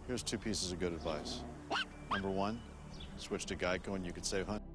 Here's two pieces of good advice. Number one, switch to Geico and you could save hundreds.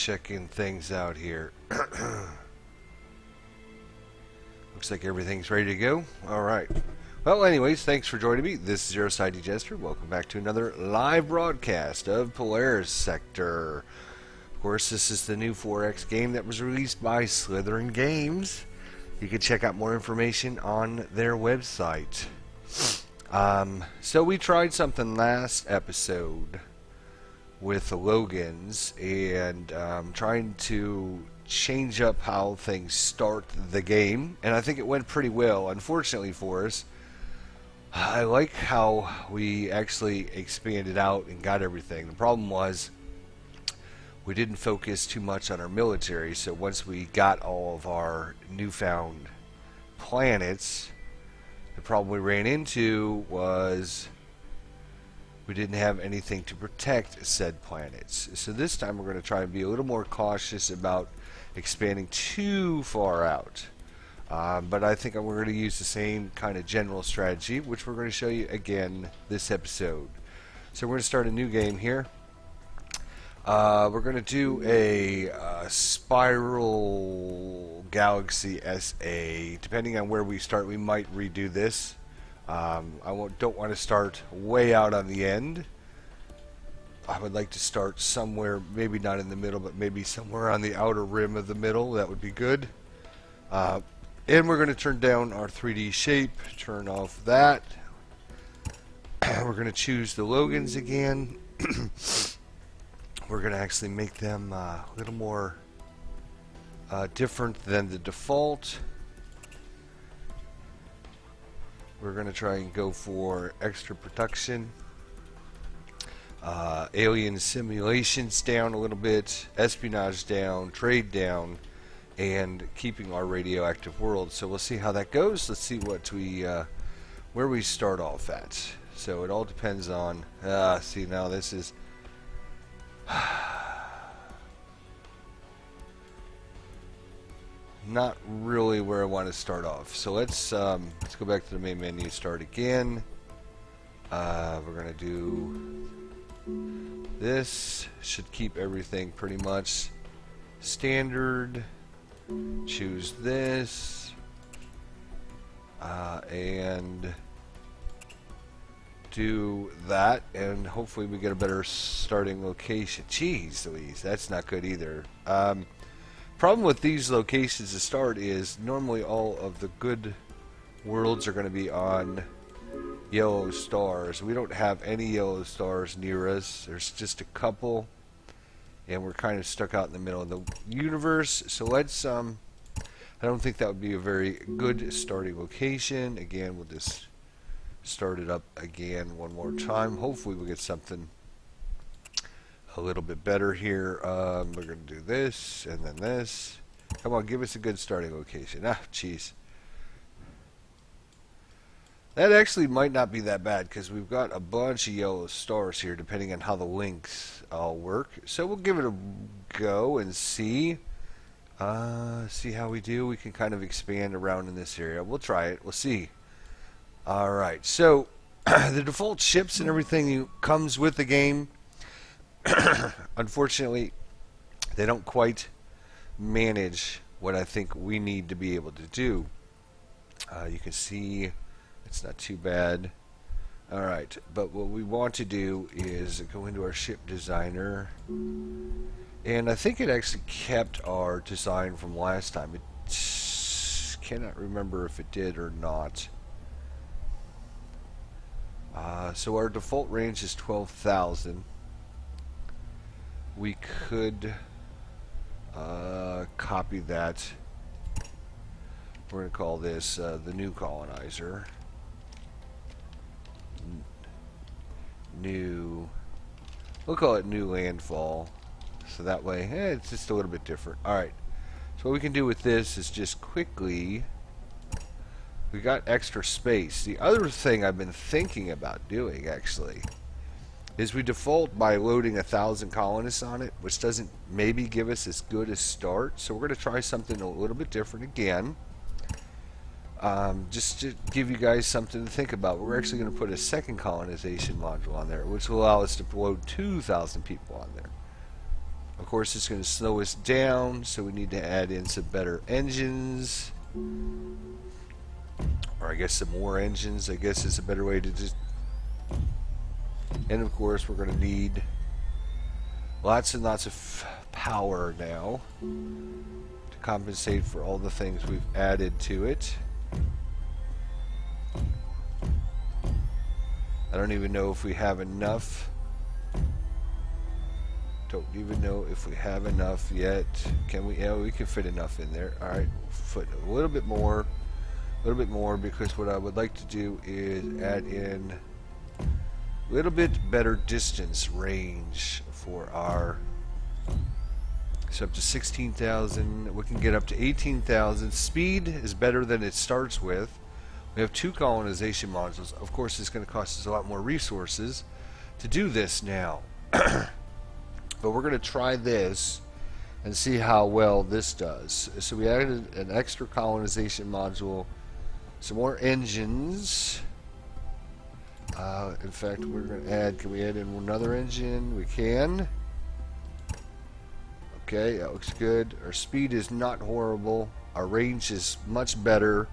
checking things out here. Looks like everything's ready to go. Alright. Well, anyways, thanks for joining me. This is Zero Side Digester. Welcome back to another live broadcast of Polaris Sector. Of course, this is the new 4X game that was released by Slytherin Games. You can check out more information on their website. So we tried something last episode with the Logans and trying to change up how things start the game, and I think it went pretty well. Unfortunately for us, I like how we actually expanded out and got everything. The problem was we didn't focus too much on our military, so once we got all of our newfound planets, the problem we ran into was we didn't have anything to protect said planets. So this time we're going to try and be a little more cautious about expanding too far out. But I think we're going to use the same kind of general strategy, which we're going to show you again this episode. So we're going to start a new game here. We're going to do a Spiral Galaxy SA. Depending on where we start, we might redo this. Don't want to start way out on the end. I would like to start somewhere, maybe not in the middle, but maybe somewhere on the outer rim of the middle. That would be good. And we're going to turn down our 3D shape, turn off that. We're going to choose the Logans again. We're going to actually make them a little more different than the default. We're going to try and go for extra production. Alien simulations down a little bit, espionage down, trade down, and keeping our radioactive world. So we'll see how that goes. Let's see what where we start off at. So it all depends on. See, now this is not really where I want to start off. So let's go back to the main menu. Start again. We're gonna do this. Should keep everything pretty much standard. Choose this and do that, and hopefully we get a better starting location. Jeez Louise, that's not good either. Problem with these locations to start is normally all of the good worlds are going to be on yellow stars. We don't have any yellow stars near us. There's just a couple, and we're kind of stuck out in the middle of the universe. So let's I don't think that would be a very good starting location. Again, we'll just start it up again one more time. Hopefully we'll get something a little bit better here. We're going to do this and then this. Come on, give us a good starting location. Ah, jeez. That actually might not be that bad because we've got a bunch of yellow stars here depending on how the links all work. So we'll give it a go and see. See how we do. We can kind of expand around in this area. We'll try it. We'll see. Alright, so the default ships and everything comes with the game. Unfortunately, they don't quite manage what I think we need to be able to do. You can see it's not too bad. Alright, but what we want to do is go into our ship designer, and I think it actually kept our design from last time. It cannot remember if it did or not. So our default range is 12,000. We could copy that. We're going to call this the new colonizer. New. We'll call it new landfall. So that way, it's just a little bit different. Alright. So what we can do with this is just quickly. We got extra space. The other thing I've been thinking about doing, actually, is we default by loading 1,000 colonists on it, which doesn't maybe give us as good a start. So we're going to try something a little bit different again. Just to give you guys something to think about. We're actually going to put a second colonization module on there, which will allow us to load 2,000 people on there. Of course, it's going to slow us down, so we need to add in some better engines. Or I guess some more engines, I guess is a better way to just... And of course, we're going to need lots and lots of power now to compensate for all the things we've added to it. I don't even know if we have enough. Don't even know if we have enough yet. Can we? Yeah, we can fit enough in there. All right, fit a little bit more, because what I would like to do is add in a little bit better distance range for our. So up to 16,000. We can get up to 18,000. Speed is better than it starts with. We have 2 colonization modules. Of course, it's going to cost us a lot more resources to do this now. But we're going to try this and see how well this does. So we added an extra colonization module, some more engines. In fact, we're going to add, can we add in another engine? We can. Okay, that looks good. Our speed is not horrible. Our range is much better.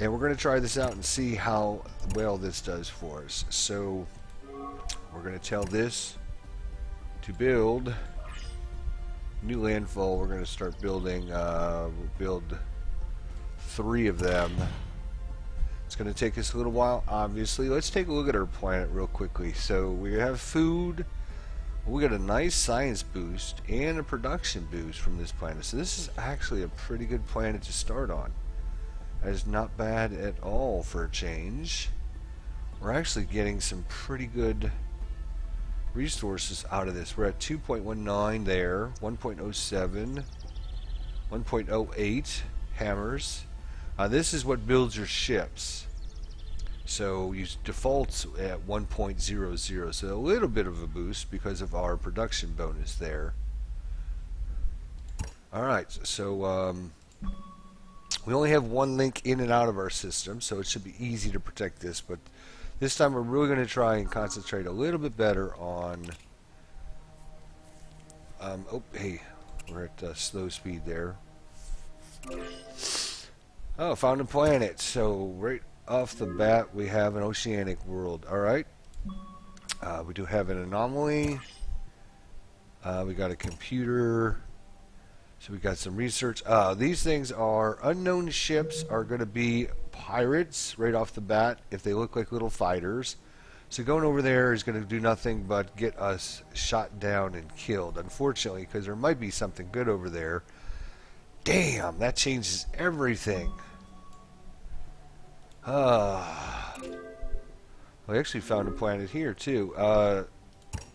And we're going to try this out and see how well this does for us. So we're going to tell this to build new landfall. We're going to start building, we'll build 3 of them. It's going to take us a little while, obviously. Let's take a look at our planet real quickly. So we have food. We got a nice science boost and a production boost from this planet. So this is actually a pretty good planet to start on. That is not bad at all for a change. We're actually getting some pretty good resources out of this. We're at 2.19 there, 1.07, 1.08 hammers. This is what builds your ships. So you default at 1.00, so a little bit of a boost because of our production bonus there. Alright, so we only have 1 link in and out of our system, so it should be easy to protect this, but this time we're really going to try and concentrate a little bit better on... oh, hey, we're at slow speed there. Oh, found a planet. So right off the bat we have an oceanic world. Alright. We do have an anomaly. We got a computer. So we got some research. These things are unknown ships, are going to be pirates right off the bat if they look like little fighters. So going over there is going to do nothing but get us shot down and killed, unfortunately, because there might be something good over there. Damn, that changes everything. We actually found a planet here too.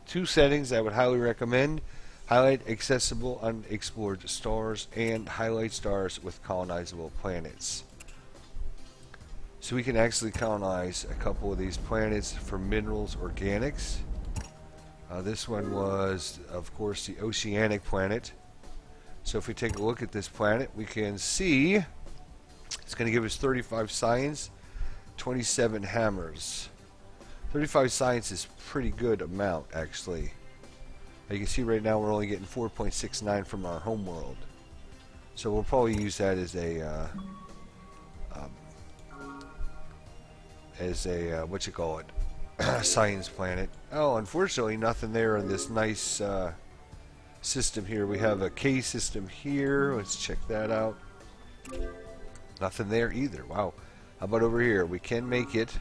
2 settings I would highly recommend. Highlight accessible unexplored stars and highlight stars with colonizable planets. So we can actually colonize a couple of these planets for minerals, organics. This one was, of course, the oceanic planet. So if we take a look at this planet, we can see it's going to give us 35 science, 27 hammers. 35 science is a pretty good amount, actually. You can see right now we're only getting 4.69 from our home world. So we'll probably use that as a what you call it, science planet. Oh, unfortunately nothing there in this nice system here. We have a K system here. Let's check that out. Nothing there either. Wow. How about over here? We can make it.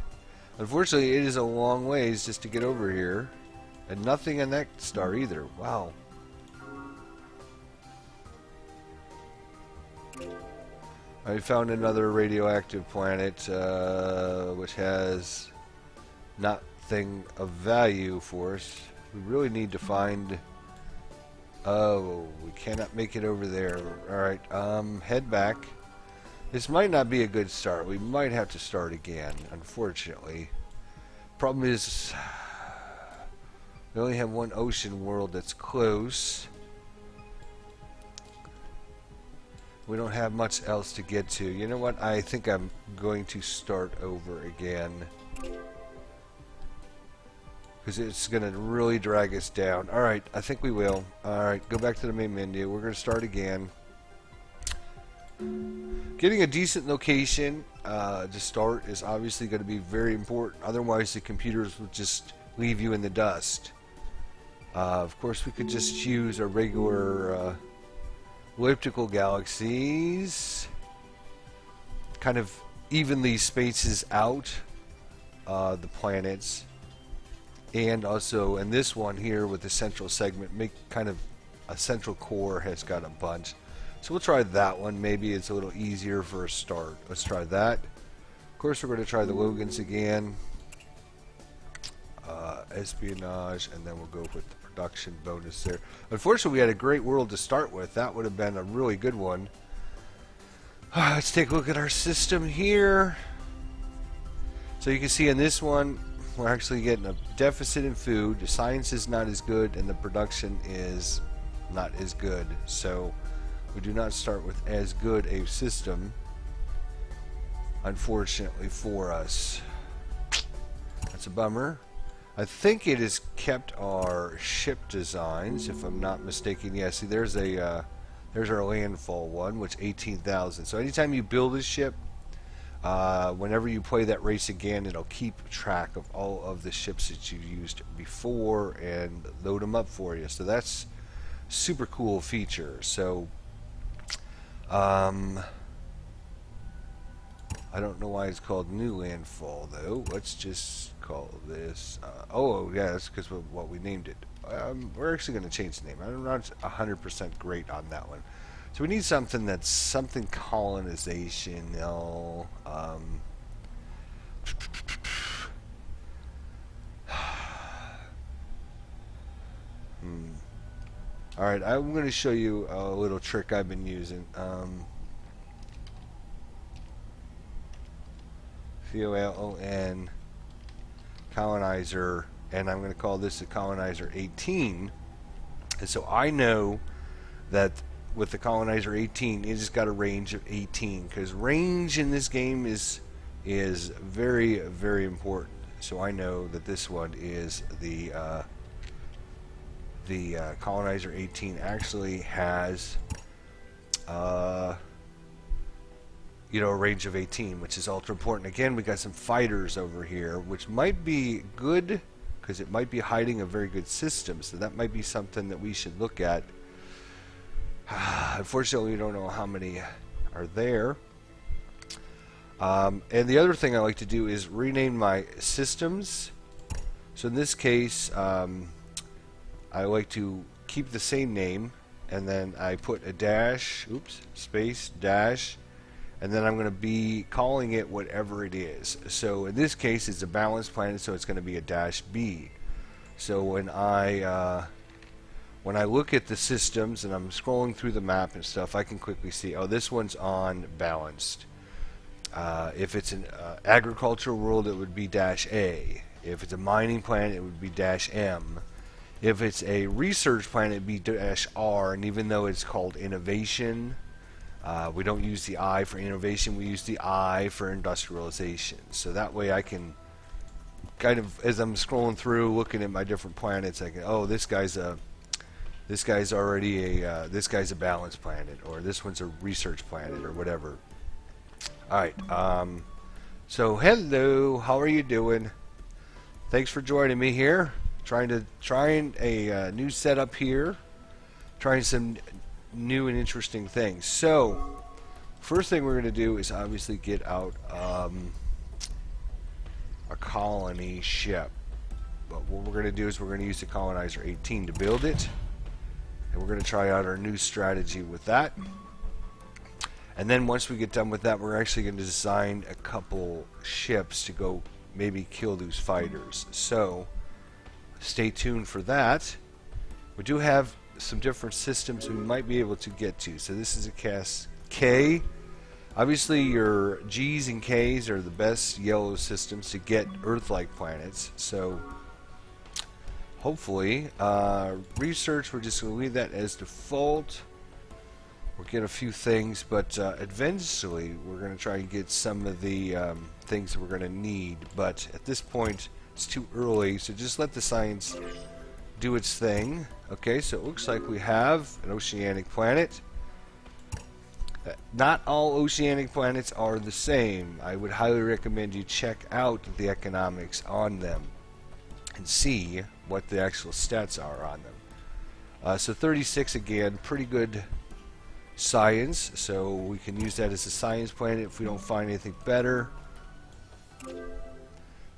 Unfortunately, it is a long ways just to get over here. And nothing in that star either. Wow. I found another radioactive planet which has nothing of value for us. We really need to find... Oh, we cannot make it over there. Alright, head back. This might not be a good start. We might have to start again, unfortunately. Problem is, we only have 1 ocean world that's close. We don't have much else to get to. You know what? I think I'm going to start over again. because it's going to really drag us down. Alright, I think we will. Alright, go back to the main menu. We're going to start again. Getting a decent location to start is obviously going to be very important. Otherwise, the computers will just leave you in the dust. Of course, we could just use our regular elliptical galaxies. Kind of evenly spaces out the planets. And also, in this one here with the central segment, make kind of a central core has got a bunch. So we'll try that one. Maybe it's a little easier for a start. Let's try that. Of course, we're going to try the Logans again. Espionage, and then we'll go with the production bonus there. Unfortunately, we had a great world to start with. That would have been a really good one. Let's take a look at our system here. So you can see in this one, we're actually getting a deficit in food. The science is not as good, and the production is not as good. So we do not start with as good a system, unfortunately for us. That's a bummer. I think it has kept our ship designs, if I'm not mistaken. Yeah, see, there's our landfall one, which 18,000. So anytime you build a ship, whenever you play that race again, it'll keep track of all of the ships that you used before and load them up for you. So that's a super cool feature. So I don't know why it's called New Landfall, though. Let's just call this... oh, yeah, that's because of what we named it. We're actually going to change the name. I'm not 100% great on that one. So we need something that's something colonization. No, Alright, I'm going to show you a little trick I've been using. COLON colonizer, and I'm going to call this a colonizer 18. And so I know that with the colonizer 18, it has got a range of 18, because range in this game is very, very important. So I know that this one is the colonizer 18 actually has you know, a range of 18, which is ultra important. Again, we got some fighters over here, which might be good because it might be hiding a very good system. So that might be something that we should look at. Unfortunately, we don't know how many are there. And the other thing I like to do is rename my systems. So in this case, I like to keep the same name, and then I put a dash, space, dash, and then I'm going to be calling it whatever it is. So in this case, it's a balanced planet, so it's going to be a dash B. So when I look at the systems and I'm scrolling through the map and stuff, I can quickly see, oh, this one's on balanced. If it's an agricultural world, it would be dash A. If it's a mining planet, it would be dash M. If it's a research planet, it'd be dash R. And even though it's called innovation, we don't use the I for innovation, we use the I for industrialization. So that way I can kind of, as I'm scrolling through looking at my different planets, I can, oh, this guy's a balanced planet, or this one's a research planet, or whatever. Alright, so hello, how are you doing? Thanks for joining me here. Trying a new setup here. Trying some new and interesting things. So, first thing we're going to do is obviously get out a colony ship. But what we're going to do is we're going to use the colonizer 18 to build it. And we're going to try out our new strategy with that. And then once we get done with that, we're actually going to design a couple ships to go maybe kill those fighters. So, stay tuned for that. We do have some different systems we might be able to get to. So this is a cast K. Obviously your G's and K's are the best yellow systems to get Earth-like planets. So hopefully, research, we're just going to leave that as default. We'll get a few things, but eventually we're going to try and get some of the things that we're going to need. But at this point, It's too early, so just let the science do its thing. Okay, so it looks like we have an oceanic planet. Not all oceanic planets are the same. I would highly recommend you check out the economics on them and see what the actual stats are on them. So 36 again, pretty good science, so we can use that as a science planet if we don't find anything better.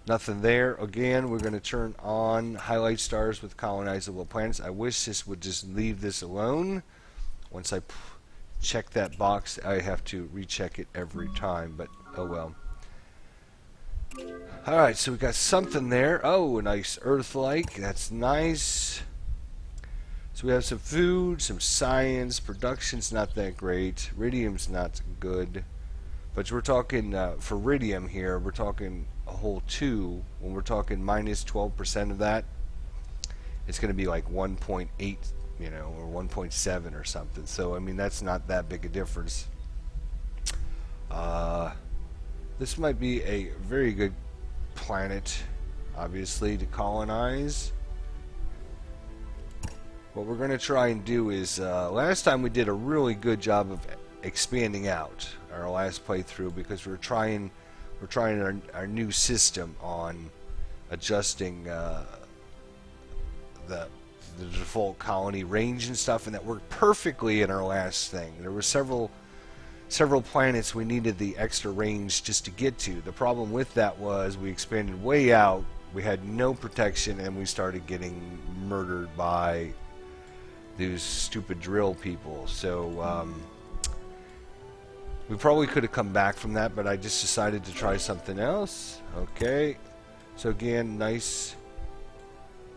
Nothing there. Again, we're going to turn on highlight stars with colonizable planets. I wish this would just leave this alone. Once I check that box, I have to recheck it every time, but oh well. Alright, so we got something there. Oh, a nice Earth-like. That's nice. So we have some food, some science. Production's not that great. Iridium's not good. But we're talking, for iridium here, we're talking a whole 2. When we're talking minus 12% of that, it's going to be like 1.8, you know, or 1.7 or something. So, I mean, that's not that big a difference. This might be a very good planet, obviously, to colonize. What we're going to try and do is, last time we did a really good job of expanding out our last playthrough because we're trying our new system on adjusting the default colony range and stuff, and that worked perfectly in our last thing. There were several planets we needed the extra range just to get to. The problem with that was we expanded way out, we had no protection, and we started getting murdered by these stupid drill people. So we probably could have come back from that, but I just decided to try something else. Okay, so again, nice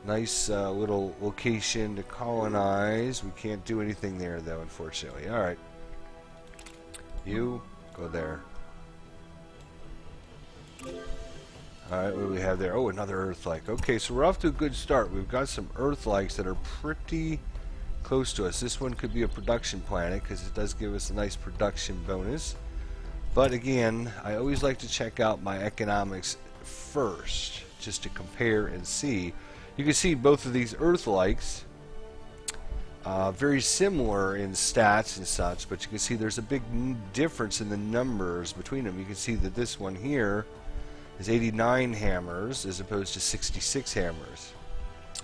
little location to colonize. We can't do anything there though, unfortunately. Alright, you go there. Alright, what do we have there? Oh, another Earth-like. Okay, so we're off to a good start. We've got some Earth-likes that are pretty close to us. This one could be a production planet because it does give us a nice production bonus. But again, I always like to check out my economics first just to compare and see. You can see both of these Earth-likes very similar in stats and such, but you can see there's a big difference in the numbers between them. You can see that this one here is 89 hammers as opposed to 66 hammers.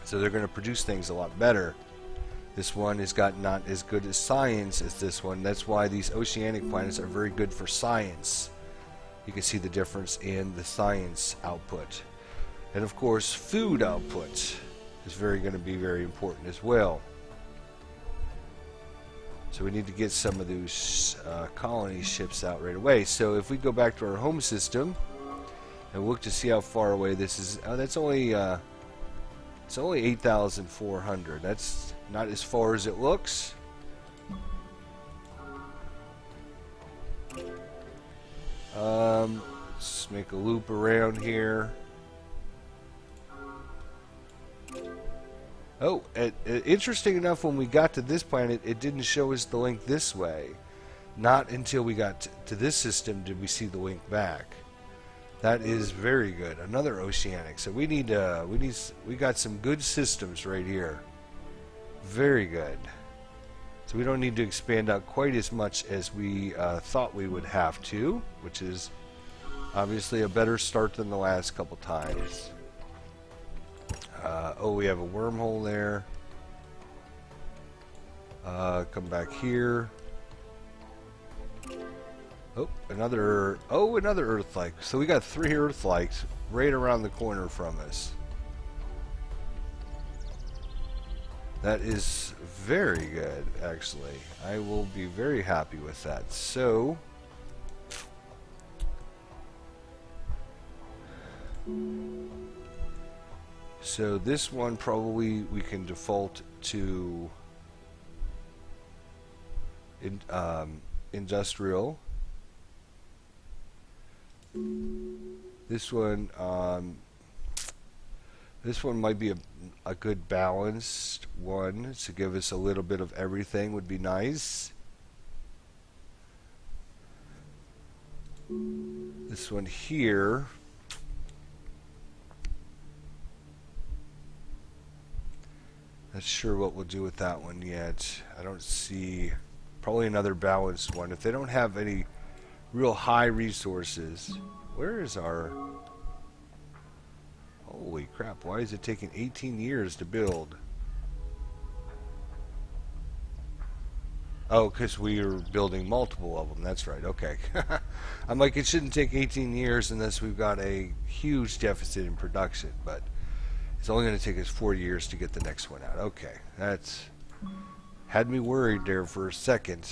So they're going to produce things a lot better. This one has got not as good as science as this one. That's why these oceanic planets are very good for science. You can see the difference in the science output. And of course, food output is going to be very important as well. So we need to get some of those colony ships out right away. So if we go back to our home system and look to see how far away this is, that's only it's only 8,400. That's not as far as it looks. Let's make a loop around here. Oh, interesting enough, when we got to this planet, it didn't show us the link this way. Not until we got to this system did we see the link back. That is very good. Another oceanic. So we got some good systems right here. Very good. So we don't need to expand out quite as much as we thought we would have to, which is obviously a better start than the last couple times. Oh, we have a wormhole there. Come back here. Oh, another Earth-like. So we got 3 Earth-likes right around the corner from us. That is very good, actually. I will be very happy with that. So this one probably we can default to industrial. This one might be a good balanced one to give us a little bit of everything would be nice. This one here sure what we'll do with that one yet. I don't see... Probably another balanced one. If they don't have any real high resources... Where is our... Holy crap, why is it taking 18 years to build? Oh, because we are building multiple of them. That's right, okay. I'm like, it shouldn't take 18 years unless we've got a huge deficit in production, but it's only going to take us 4 years to get the next one out. Okay, that's... Had me worried there for a second.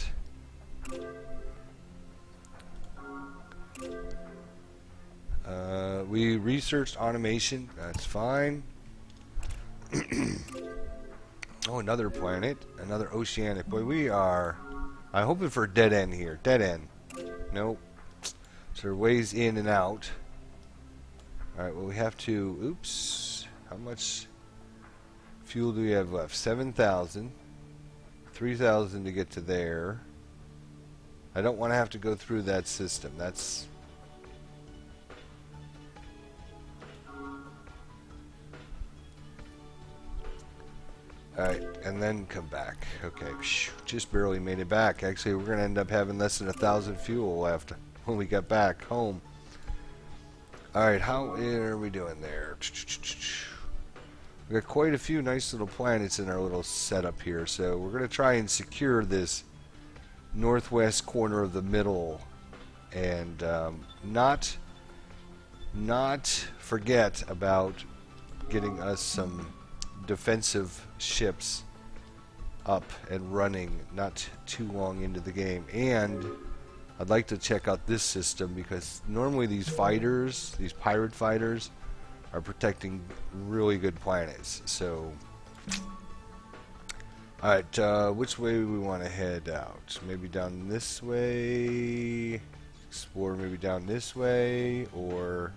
We researched automation. That's fine. Oh, another planet. Another oceanic. Boy, we are... I'm hoping for a dead end here. Dead end. Nope. So there are ways in and out. Alright, well we have to... Oops. How much fuel do we have left? 7,000. 3,000 to get to there. I don't want to have to go through that system. That's... Alright, and then come back. Okay, just barely made it back. Actually, we're going to end up having less than 1,000 fuel left when we get back home. Alright, how are we doing there? We got quite a few nice little planets in our little setup here, so we're going to try and secure this northwest corner of the middle and not forget about getting us some defensive ships up and running not too long into the game. And I'd like to check out this system because normally these fighters, these pirate fighters, are protecting really good planets. So alright, which way do we want to head out? Maybe down this way, explore maybe down this way, or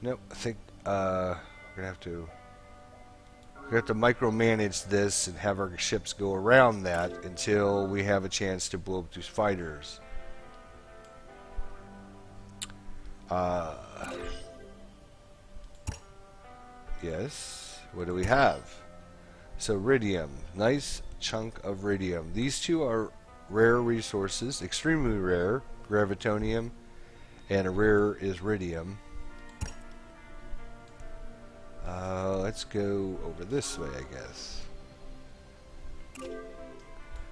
nope, I think we're gonna have to micromanage this and have our ships go around that until we have a chance to blow up these fighters. Yes, what do we have? So Iridium, nice chunk of Iridium. These two are rare resources, extremely rare, Gravitonium, and a rare is Iridium. Let's go over this way, I guess.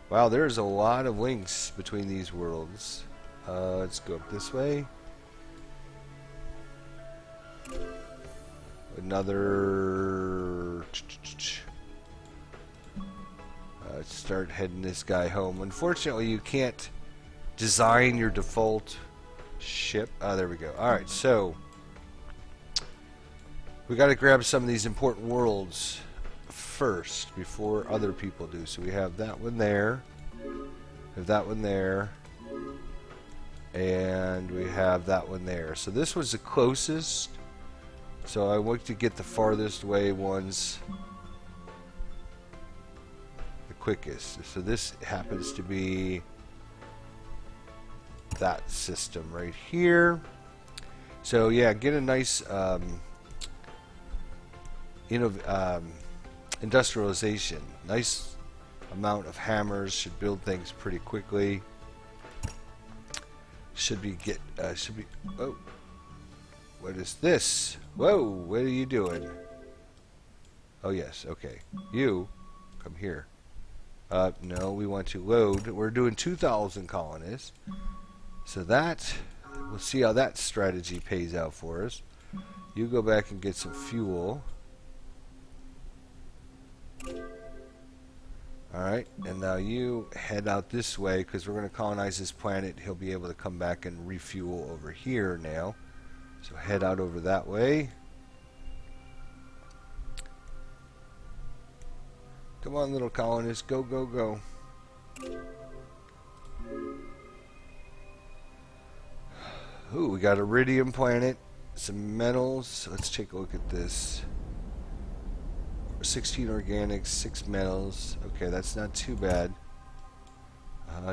Wow, there's a lot of links between these worlds. Let's go up this way. Another... let's start heading this guy home. Unfortunately, you can't design your default ship. Ah, there we go. Alright, so we got to grab some of these important worlds first before other people do. So we have that one there. We have that one there. And we have that one there. So this was the closest. So I want to get the farthest away ones the quickest. So this happens to be that system right here. So yeah, get a nice industrialization. Nice amount of hammers, should build things pretty quickly. Oh, what is this? Whoa, what are you doing? Oh yes, okay. You come here. No, we want to load. We're doing 2,000 colonists. So that, we'll see how that strategy pays out for us. You go back and get some fuel. Alright, and now you head out this way because we're going to colonize this planet. He'll be able to come back and refuel over here now. So head out over that way. Come on, little colonists. Go, go, go. Ooh, we got a Iridium planet. Some metals. Let's take a look at this. 16 organics, 6 metals. Okay, that's not too bad.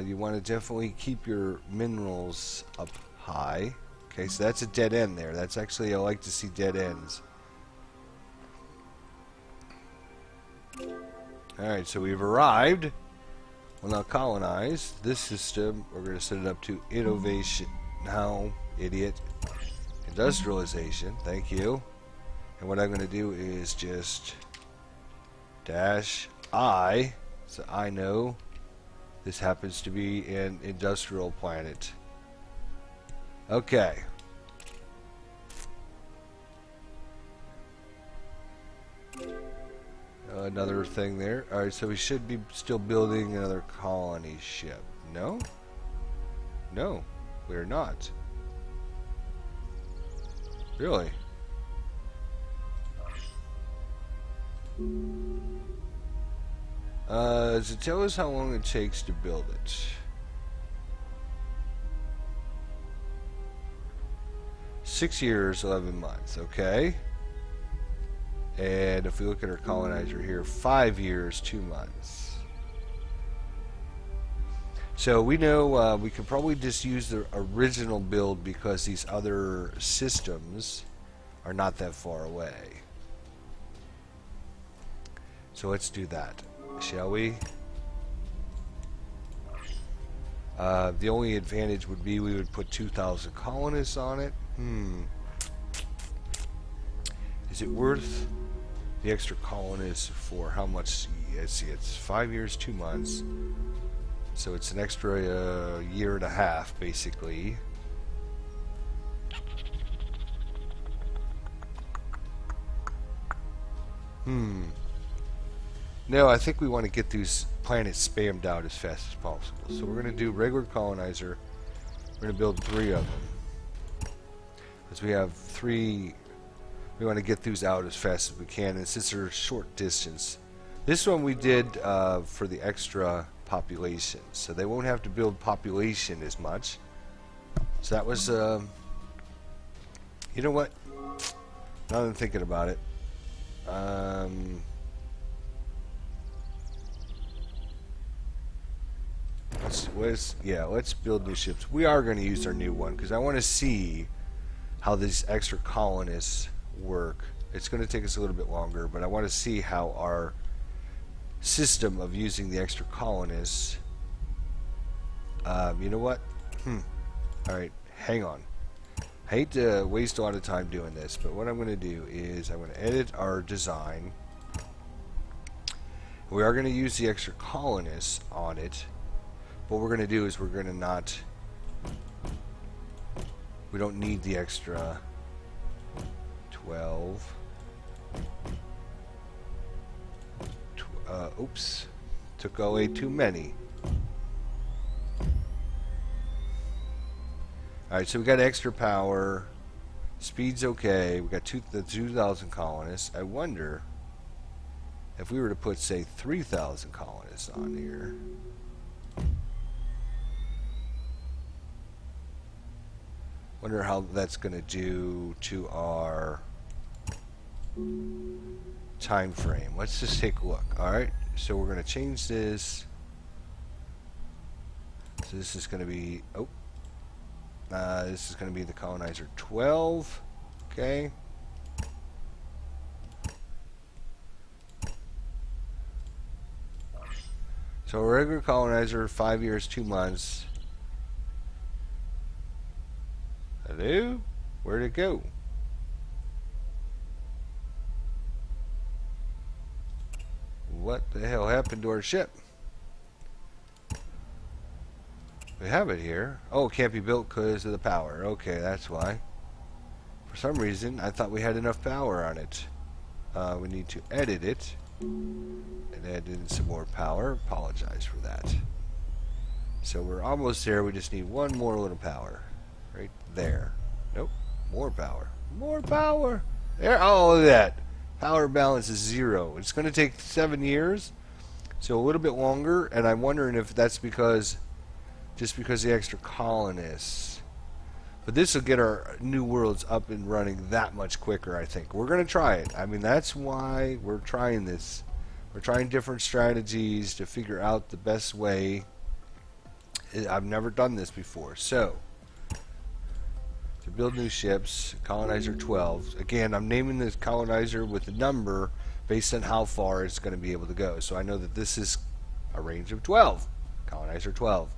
You want to definitely keep your minerals up high. Okay, so that's a dead end there. That's actually, I like to see dead ends. Alright, so we've arrived. We'll now colonize this system. We're going to set it up to innovation. Now, idiot. Industrialization. Thank you. And what I'm going to do is just dash I, so I know this happens to be an industrial planet. Okay. Another thing there. Alright, so we should be still building another colony ship. No? No, we're not. Really? Does it tell us how long it takes to build it? 6 years, 11 months, okay. And if we look at our colonizer here, 5 years, 2 months. So we know we could probably just use the original build because these other systems are not that far away. So let's do that, shall we? The only advantage would be we would put 2,000 colonists on it. Is it worth the extra colonists for how much? Let's see, it's 5 years, 2 months. So it's an extra year and a half, basically. No, I think we want to get these planets spammed out as fast as possible. So we're going to do regular colonizer. We're going to build 3 of them. Because we have 3, we want to get these out as fast as we can. And since they're a short distance, this one we did for the extra population. So they won't have to build population as much. So that was, you know what? Now that I'm thinking about it. Let's build new ships. We are going to use our new one because I want to see how these extra colonists work. It's going to take us a little bit longer, but I want to see how our system of using the extra colonists. You know what? Alright, hang on. I hate to waste a lot of time doing this, but what I'm going to do is I'm going to edit our design. We are going to use the extra colonists on it. What we're going to do is we're going to not... We don't need the extra 12. Oops. Took away too many. Alright, so we got extra power. Speed's okay. We got the 2,000 colonists. I wonder if we were to put, say, 3,000 colonists on here. Wonder how that's going to do to our time frame. Let's just take a look. Alright, so we're going to change this. So this is going to be... this is going to be the colonizer 12. Okay. So a regular colonizer, 5 years, 2 months. Hello? Where'd it go? What the hell happened to our ship? We have it here. Oh, it can't be built because of the power. Okay, that's why. For some reason, I thought we had enough power on it. We need to edit it. And add in some more power. Apologize for that. So we're almost there. We just need one more little power. Right there. Nope. More power. More power. There. Oh, look at that. Power balance is 0. It's going to take 7 years. So a little bit longer. And I'm wondering if that's because... just because the extra colonists. But this will get our new worlds up and running that much quicker, I think. We're going to try it. I mean, that's why we're trying this. We're trying different strategies to figure out the best way. I've never done this before. So, to build new ships, colonizer 12. Again, I'm naming this colonizer with a number based on how far it's going to be able to go. So I know that this is a range of 12. Colonizer 12.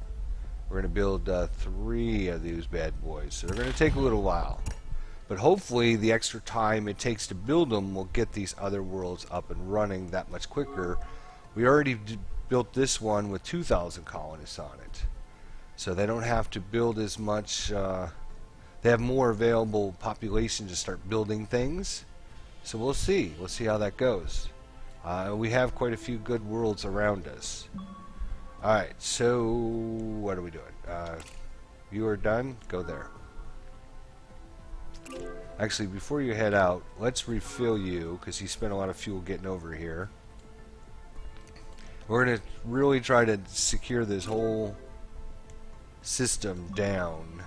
We're going to build 3 of these bad boys. So they're going to take a little while. But hopefully the extra time it takes to build them will get these other worlds up and running that much quicker. We already built this one with 2,000 colonists on it. So they don't have to build as much. They have more available population to start building things. So we'll see. We'll see how that goes. We have quite a few good worlds around us. Alright, so what are we doing? You are done? Go there. Actually, before you head out, let's refill you, because you spent a lot of fuel getting over here. We're going to really try to secure this whole system down,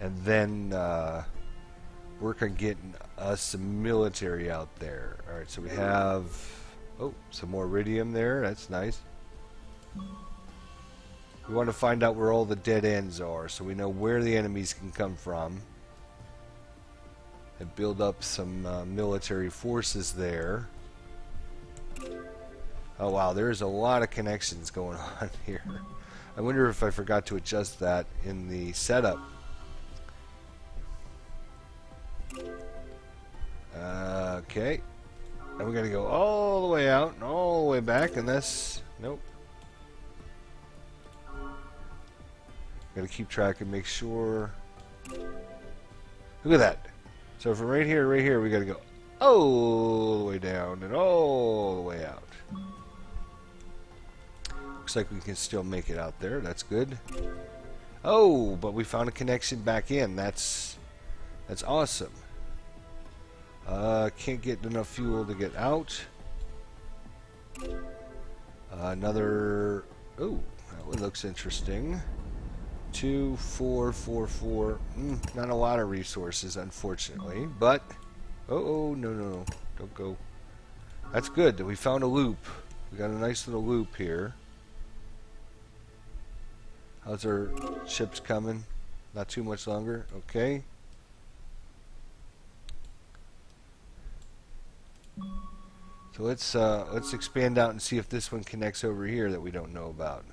and then work on getting us some military out there. Alright, so we have some more iridium there. That's nice. We want to find out where all the dead ends are, so we know where the enemies can come from, and build up some military forces there. Oh wow, there's a lot of connections going on here. I wonder if I forgot to adjust that in the setup. Okay. And we're going to go all the way out and all the way back, and that's... Nope. Got to keep track and make sure... Look at that. So from right here, we got to go all the way down and all the way out. Looks like we can still make it out there. That's good. Oh, but we found a connection back in. That's awesome. Can't get enough fuel to get out. Another... Oh, that one looks interesting. 2, 4, 4, 4. Not a lot of resources, unfortunately. But... Oh, no. Don't go. That's good that we found a loop. We got a nice little loop here. How's our ships coming? Not too much longer. Okay. So let's expand out and see if this one connects over here that we don't know about.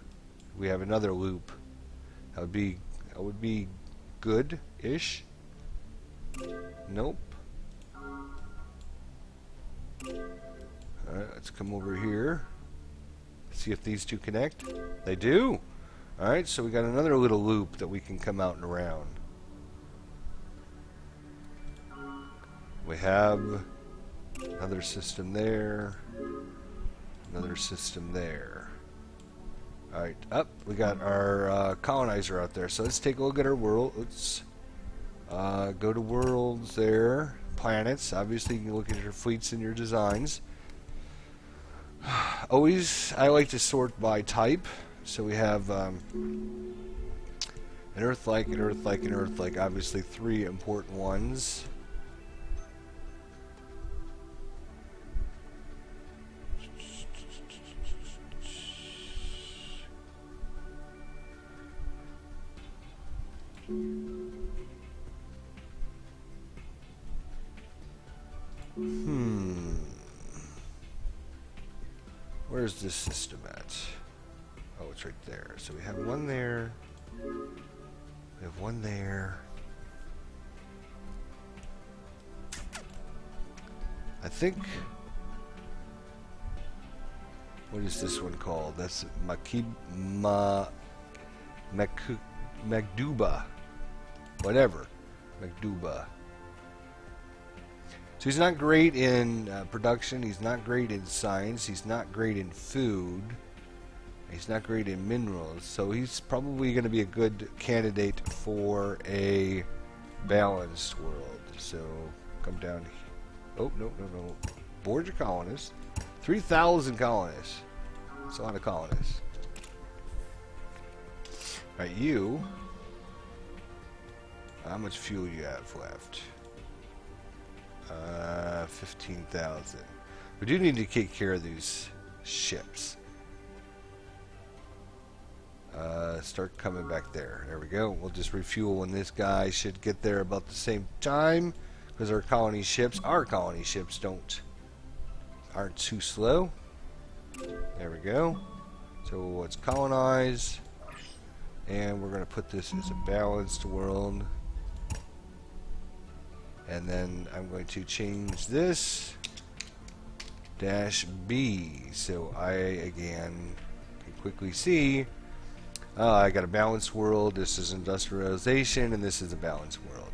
We have another loop. That would be good-ish. Nope. Alright, let's come over here. See if these two connect. They do! Alright, so we got another little loop that we can come out and around. We have another system there. Another system there. Alright, up. We got our colonizer out there. So let's take a look at our world. Let's go to worlds there. Planets. Obviously, you can look at your fleets and your designs. Always, I like to sort by type. So we have an Earth-like, an Earth-like, an Earth-like. Obviously, 3 important ones. Where's this system at? Oh, it's right there. So we have one there. We have one there. I think... What is this one called? That's Magduba. Whatever. Magduba. So he's not great in production, he's not great in science, he's not great in food, he's not great in minerals, so he's probably going to be a good candidate for a balanced world. So come down here. Oh, no. Board your colonists. 3,000 colonists. That's a lot of colonists. Alright, you. How much fuel you have left? 15,000. We do need to take care of these ships. Start coming back there. There we go. We'll just refuel when this guy should get there about the same time, because our colony ships don't aren't too slow. There we go. So let's colonize. And we're going to put this as a balanced world. And then I'm going to change this -B. So I, again, can quickly see I got a balanced world. This is industrialization, and this is a balanced world.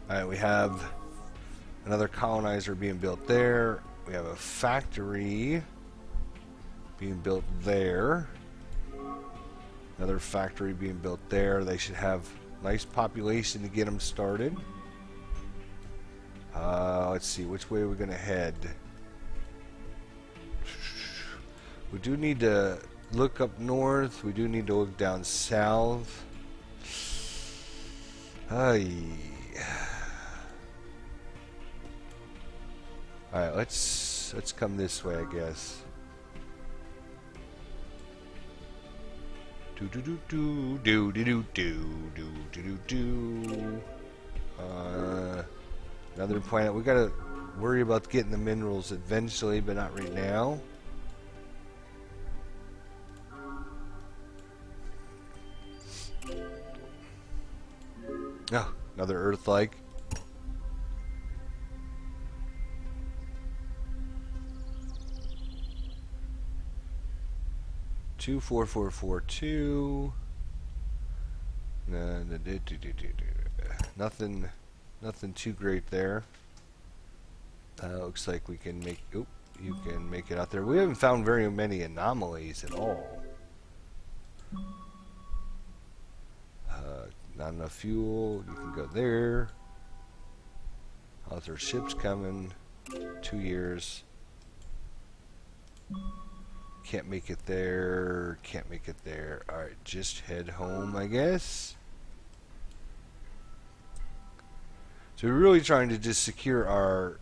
Alright, we have another colonizer being built there. We have a factory being built there. Another factory being built there. They should have nice population to get them started. Let's see, which way are we going to head? We do need to look up north. We do need to look down south. Alright, let's come this way, I guess. Another planet. We gotta worry about getting the minerals eventually, but not right now. Oh, another Earth-like. Two 4442. Nothing too great there. Looks like we can make. Oop, you can make it out there. We haven't found very many anomalies at all. Not enough fuel. You can go there. Other ships coming. 2 years. Can't make it there. Can't make it there. Alright, just head home, I guess. So we're really trying to just secure our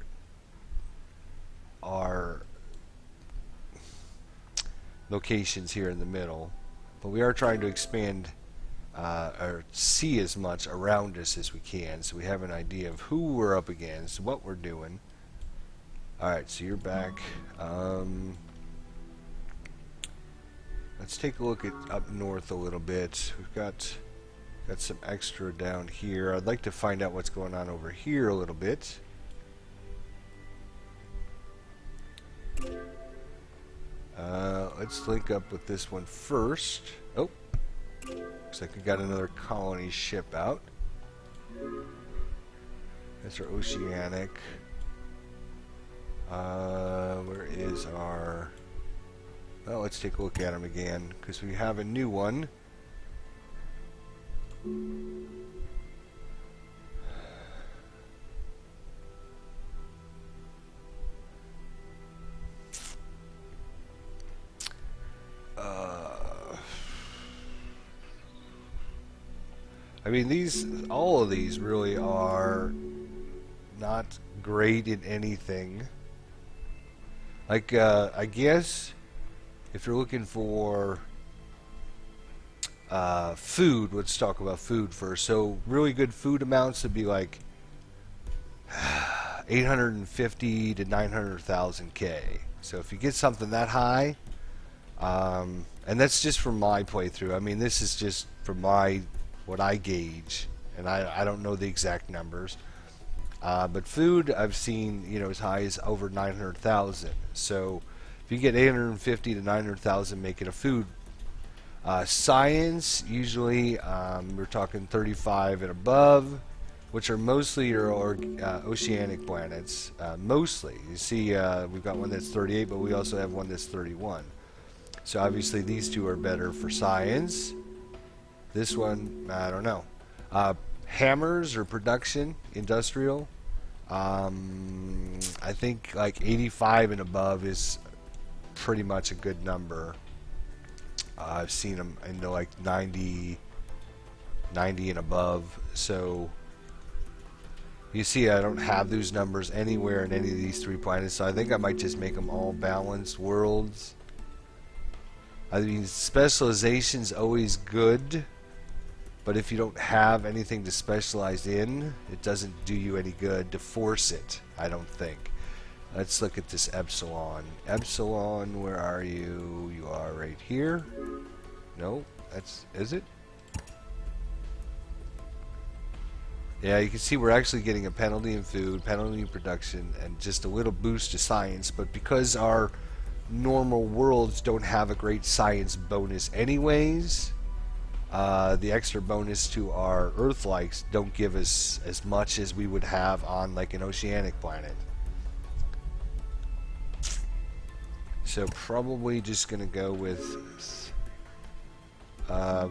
locations here in the middle. But we are trying to expand or see as much around us as we can, so we have an idea of who we're up against, what we're doing. Alright, so you're back. Let's take a look at up north a little bit. We've got some extra down here. I'd like to find out what's going on over here a little bit. Let's link up with this one first. Oh, looks like we got another colony ship out. That's our oceanic. Where is our... Well, let's take a look at them again, because we have a new one. I mean, all of these really are not great in anything. Like, I guess if you're looking for food, let's talk about food first. So really good food amounts would be like 850 to 900,000 K. So if you get something that high, and that's just from my playthrough. I mean, this is just from what I gauge, and I don't know the exact numbers. But food I've seen, as high as over 900,000. So if you get 850 to 900,000 making a food, science usually we're talking 35 and above, which are mostly your oceanic planets. Mostly, you see, we've got one that's 38, but we also have one that's 31. So obviously these two are better for science. This one, I don't know. Hammers or production, industrial. I think like 85 and above is pretty much a good number. I've seen them into like 90 and above. So you see, I don't have those numbers anywhere in any of these three planets. So I think I might just make them all balanced worlds. I mean, specialization's always good, But if you don't have anything to specialize in, it doesn't do you any good to force it, I don't think. Let's look at this Epsilon. Epsilon, where are you? You are right here. No, is it? Yeah, you can see we're actually getting a penalty in food, penalty in production, and just a little boost to science. But because our normal worlds don't have a great science bonus anyways, the extra bonus to our Earth-likes don't give us as much as we would have on like an oceanic planet. So probably just gonna go with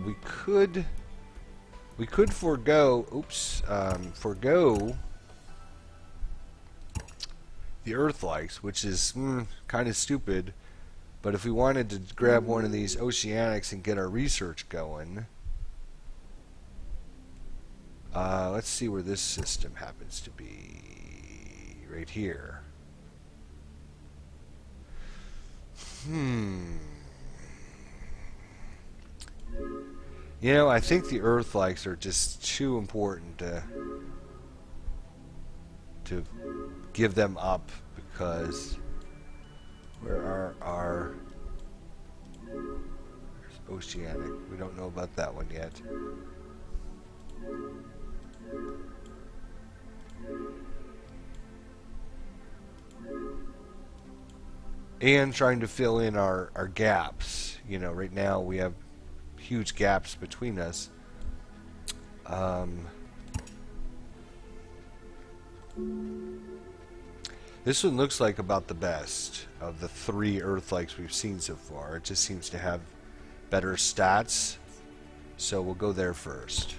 we could forego the Earth-likes, which is kind of stupid. But if we wanted to grab one of these oceanics and get our research going, let's see where this system happens to be. Right here. You know, I think the Earth-likes are just too important to give them up, because where are our... There's oceanic. We don't know about that one yet. And trying to fill in our gaps. You know, right now we have huge gaps between us. This one looks like about the best of the 3 Earth-likes we've seen so far. It just seems to have better stats. So we'll go there first.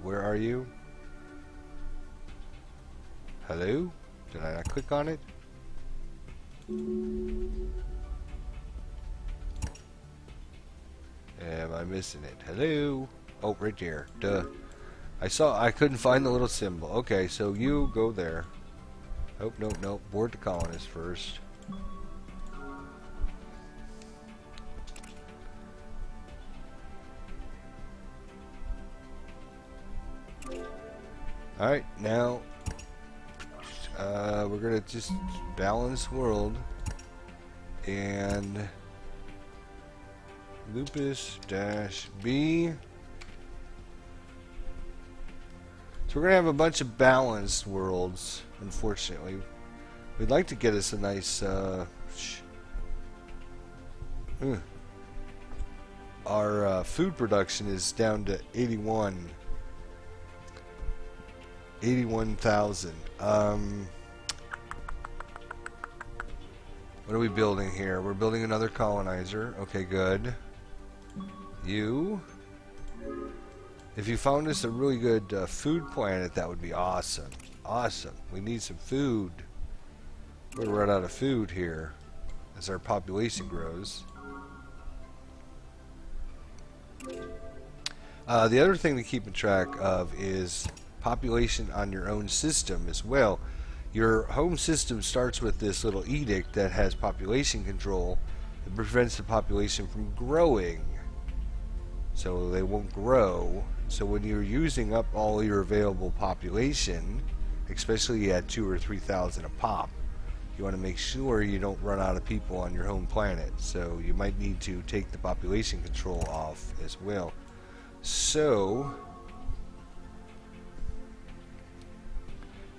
Where are you? Hello? Did I not click on it? Am I missing it? Hello? Oh, right there. Duh. I couldn't find the little symbol. Okay, so you go there. Oh, no. Board the colonists first. Alright, now we're gonna just balance world and Lupus-B. So we're gonna have a bunch of balanced worlds, unfortunately. We'd like to get us a nice our food production is down to 81,000. What are we building here? We're building another colonizer. Okay, good. You. If you found us a really good food planet, that would be awesome. Awesome. We need some food. We're gonna run out of food here as our population grows. The other thing to keep in track of is population on your own system as well. Your home system starts with this little edict that has population control. It prevents the population from growing, so they won't grow. So when you're using up all your available population, especially at 2,000 or 3,000 a pop, you want to make sure you don't run out of people on your home planet. So you might need to take the population control off as well. So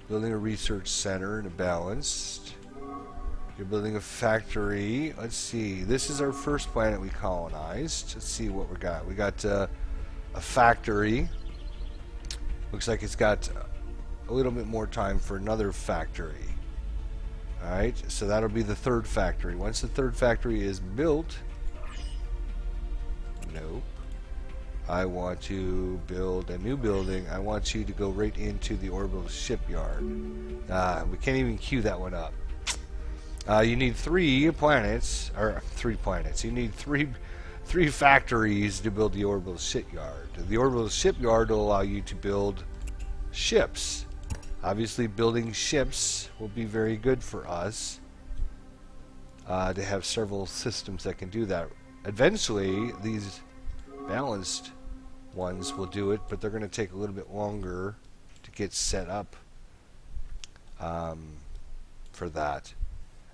building a research center and a balanced. You're building a factory. Let's see. This is our first planet we colonized. Let's see what we got. We got a factory. Looks like it's got a little bit more time for another factory. Alright, so that'll be the 3rd factory. Once the 3rd factory is built... Nope. I want to build a new building. I want you to go right into the orbital shipyard. We can't even queue that one up. You need 3 planets, or 3 planets. You need three factories to build the orbital shipyard. The orbital shipyard will allow you to build ships. Obviously, building ships will be very good for us. To have several systems that can do that. Eventually, these balanced ones will do it, but they're going to take a little bit longer to get set up for that.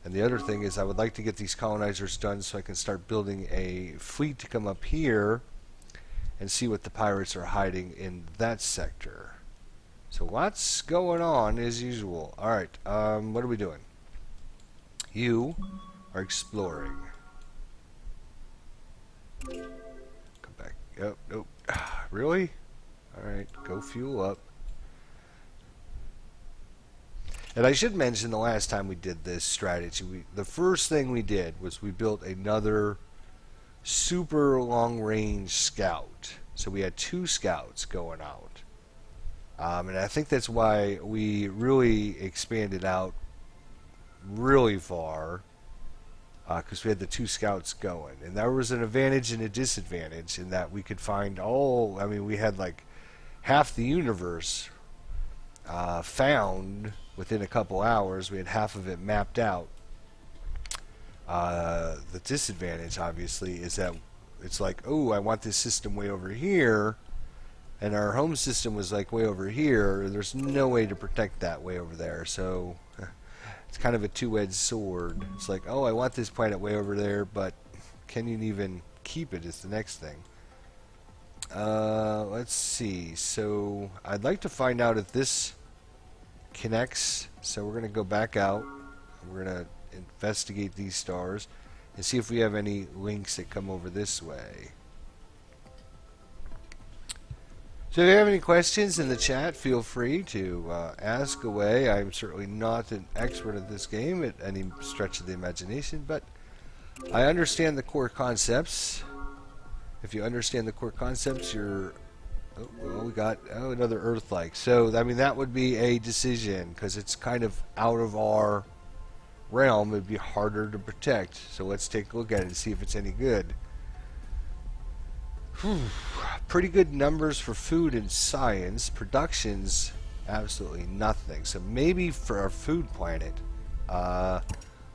And the other thing is I would like to get these colonizers done so I can start building a fleet to come up here and see what the pirates are hiding in that sector. So lots going on as usual. Alright, what are we doing? You are exploring. Come back. Oh, nope. Really? Alright, go fuel up. And I should mention the last time we did this strategy, the first thing we did was we built another super long-range scout. So we had 2 scouts going out. And I think that's why we really expanded out really far, because we had the 2 scouts going. And there was an advantage and a disadvantage in that we could find all, I mean, we had like half the universe found within a couple hours. We had half of it mapped out. The disadvantage, obviously, is that it's like, oh, I want this system way over here, and our home system was like way over here. There's no way to protect that way over there, so it's kind of a two-edged sword. It's like, oh, I want this planet way over there, but can you even keep it is the next thing. Let's see. So I'd like to find out if this connects. So we're going to go back out. We're going to investigate these stars and see if we have any links that come over this way. So if you have any questions in the chat, feel free to ask away. I'm certainly not an expert at this game at any stretch of the imagination, but I understand the core concepts. If you understand the core concepts, you're... Oh, well, we got another Earth-like. So, I mean, that would be a decision, because it's kind of out of our realm. It would be harder to protect. So let's take a look at it and see if it's any good. Whew. Pretty good numbers for food and science. Production's absolutely nothing. So maybe for our food planet,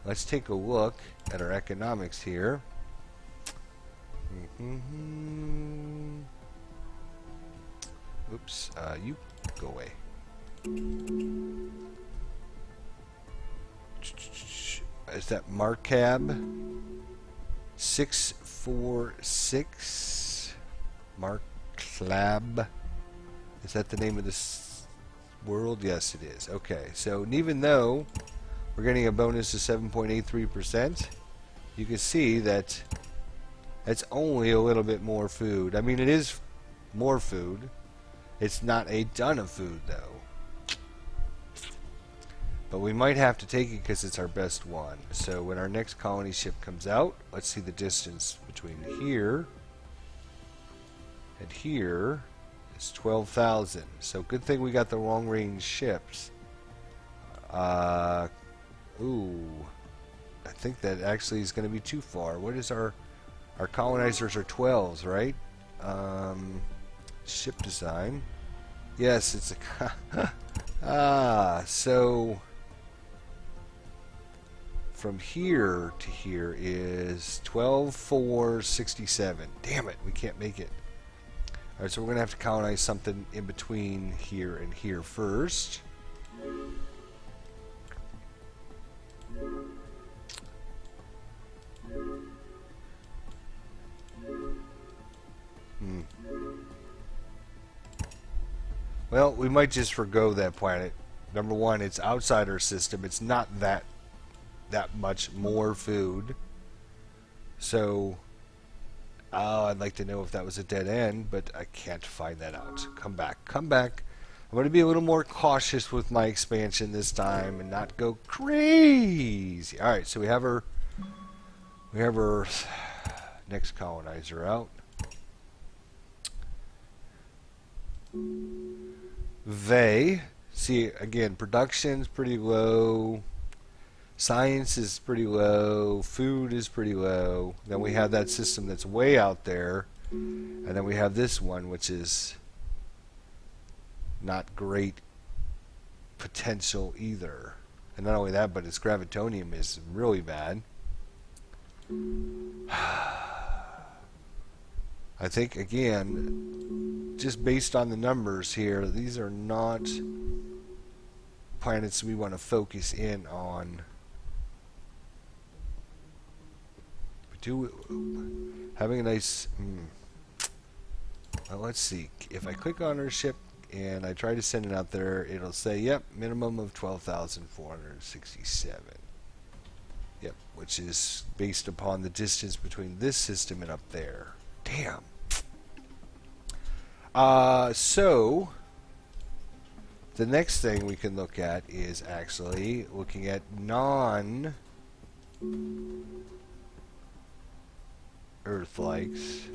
let's take a look at our economics here. Oops, you go away. Is that Marcab 646? Marclab? Is that the name of this world? Yes, it is. Okay, so even though we're getting a bonus of 7.83%, you can see that it's only a little bit more food. I mean, it is more food. It's not a ton of food, though. But we might have to take it because it's our best one. So when our next colony ship comes out, let's see the distance between here and here is 12,000. So good thing we got the long-range ships. Ooh, I think that actually is going to be too far. What is our colonizers are 12s, right? Ship design. Yes, it's a so from here to here is 12,467. Damn it, we can't make it. Alright, so we're going to have to colonize something in between here and here first. Well, we might just forgo that planet. Number one, it's outside our system. It's not that much more food. So, I'd like to know if that was a dead end, but I can't find that out. Come back. Come back. I'm going to be a little more cautious with my expansion this time and not go crazy. Alright, so we have our next colonizer out. See, again, production's pretty low. Science is pretty low. Food is pretty low. Then we have that system that's way out there. And then we have this one, which is not great potential either. And not only that, but its gravitonium is really bad. I think, again, just based on the numbers here, these are not planets we want to focus in on. Having a nice... Well, let's see. If I click on our ship and I try to send it out there, it'll say, yep, minimum of 12,467. Yep, which is based upon the distance between this system and up there. Damn. So, the next thing we can look at is actually looking at non-Earth-likes.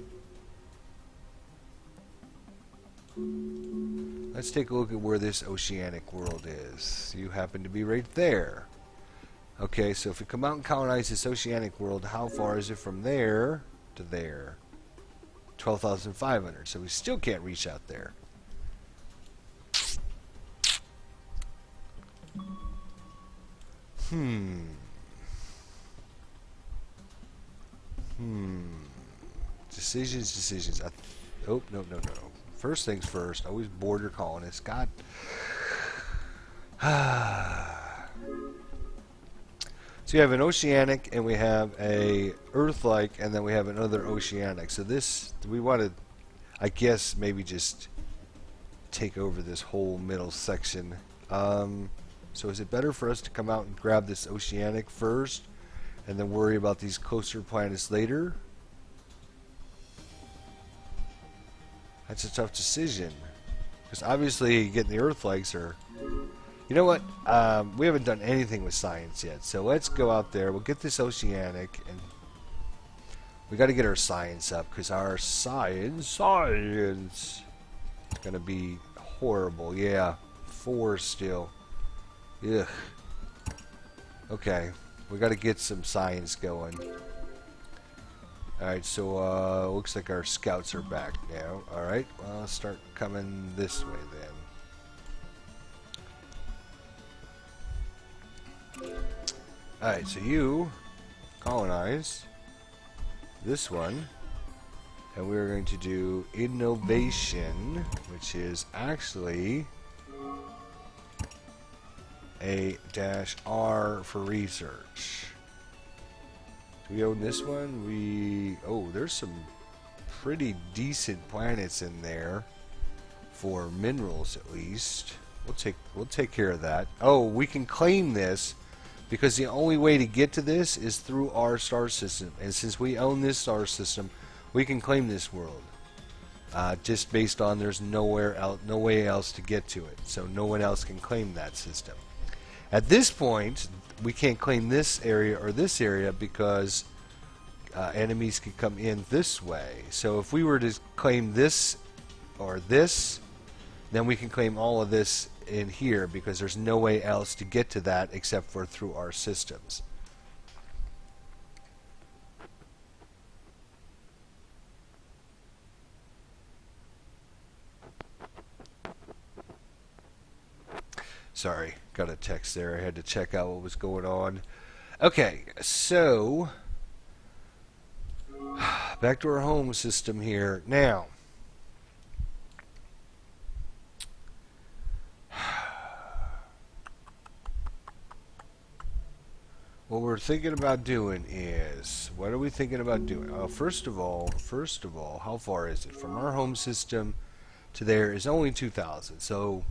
Let's take a look at where this oceanic world is. You happen to be right there. Okay, so if we come out and colonize this oceanic world, how far is it from there to there? 12,500. So we still can't reach out there. Decisions. Oh, no. First things first, always board your colonists. God. So you have an oceanic, and we have a Earth-like, and then we have another oceanic. So this, we want to, I guess, maybe just take over this whole middle section. So is it better for us to come out and grab this oceanic first, and then worry about these closer planets later? That's a tough decision. Because obviously getting the Earth-likes are... You know what? We haven't done anything with science yet. So let's go out there. We'll get this oceanic. And we got to get our science up. Because our science is going to be horrible. Yeah. 4 still. Ugh. Okay. We got to get some science going. Alright, so looks like our scouts are back now. Alright, well, let's start coming this way then. Alright, so you colonize this one, and we're going to do innovation, which is actually a -R for research. Do we own this one? Oh, there's some pretty decent planets in there for minerals, at least. We'll take care of that. Oh, we can claim this because the only way to get to this is through our star system, and since we own this star system, we can claim this world. Just based on there's no way else to get to it, so no one else can claim that system. At this point, we can't claim this area or this area because enemies can come in this way. So if we were to claim this or this, then we can claim all of this in here because there's no way else to get to that except for through our systems. Sorry, got a text there. I had to check out what was going on. Okay, so back to our home system here. Now, what we're thinking about doing is, what are we thinking about doing? First of all, how far is it? From our home system to there is only 2,000. So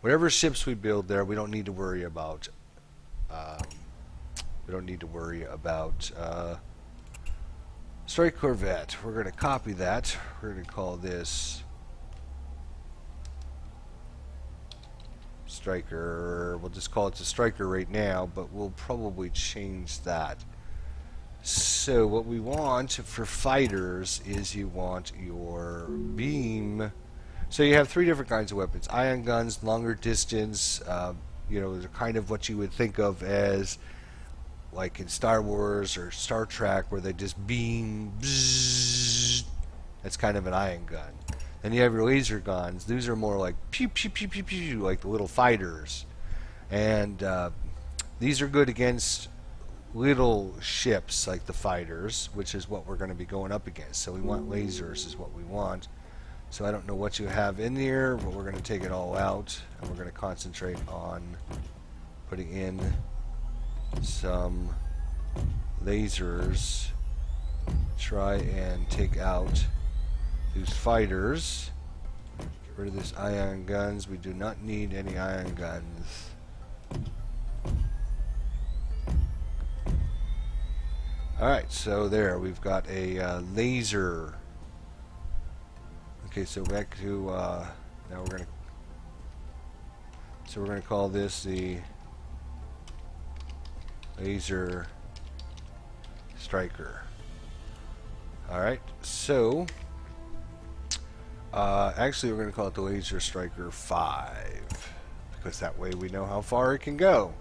whatever ships we build there, we don't need to worry about. Strike Corvette. We're going to copy that. We're going to call this Striker. We'll just call it the Striker right now, but we'll probably change that. So what we want for fighters is you want your beam. So you have 3 different kinds of weapons. Ion guns, longer distance, you know, they're kind of what you would think of as like in Star Wars or Star Trek where they just beam. Bzzz. That's kind of an ion gun. Then you have your laser guns. These are more like pew pew pew pew pew, like the little fighters. And these are good against little ships like the fighters, which is what we're going to be going up against. So we want lasers is what we want. So I don't know what you have in here, but we're going to take it all out, and we're going to concentrate on putting in some lasers. Try and take out these fighters. Get rid of this ion guns. We do not need any ion guns. Alright, so there, we've got a laser. Okay, so back to, now we're gonna call this the laser striker. Alright, so, actually we're gonna call it the laser striker 5, because that way we know how far it can go.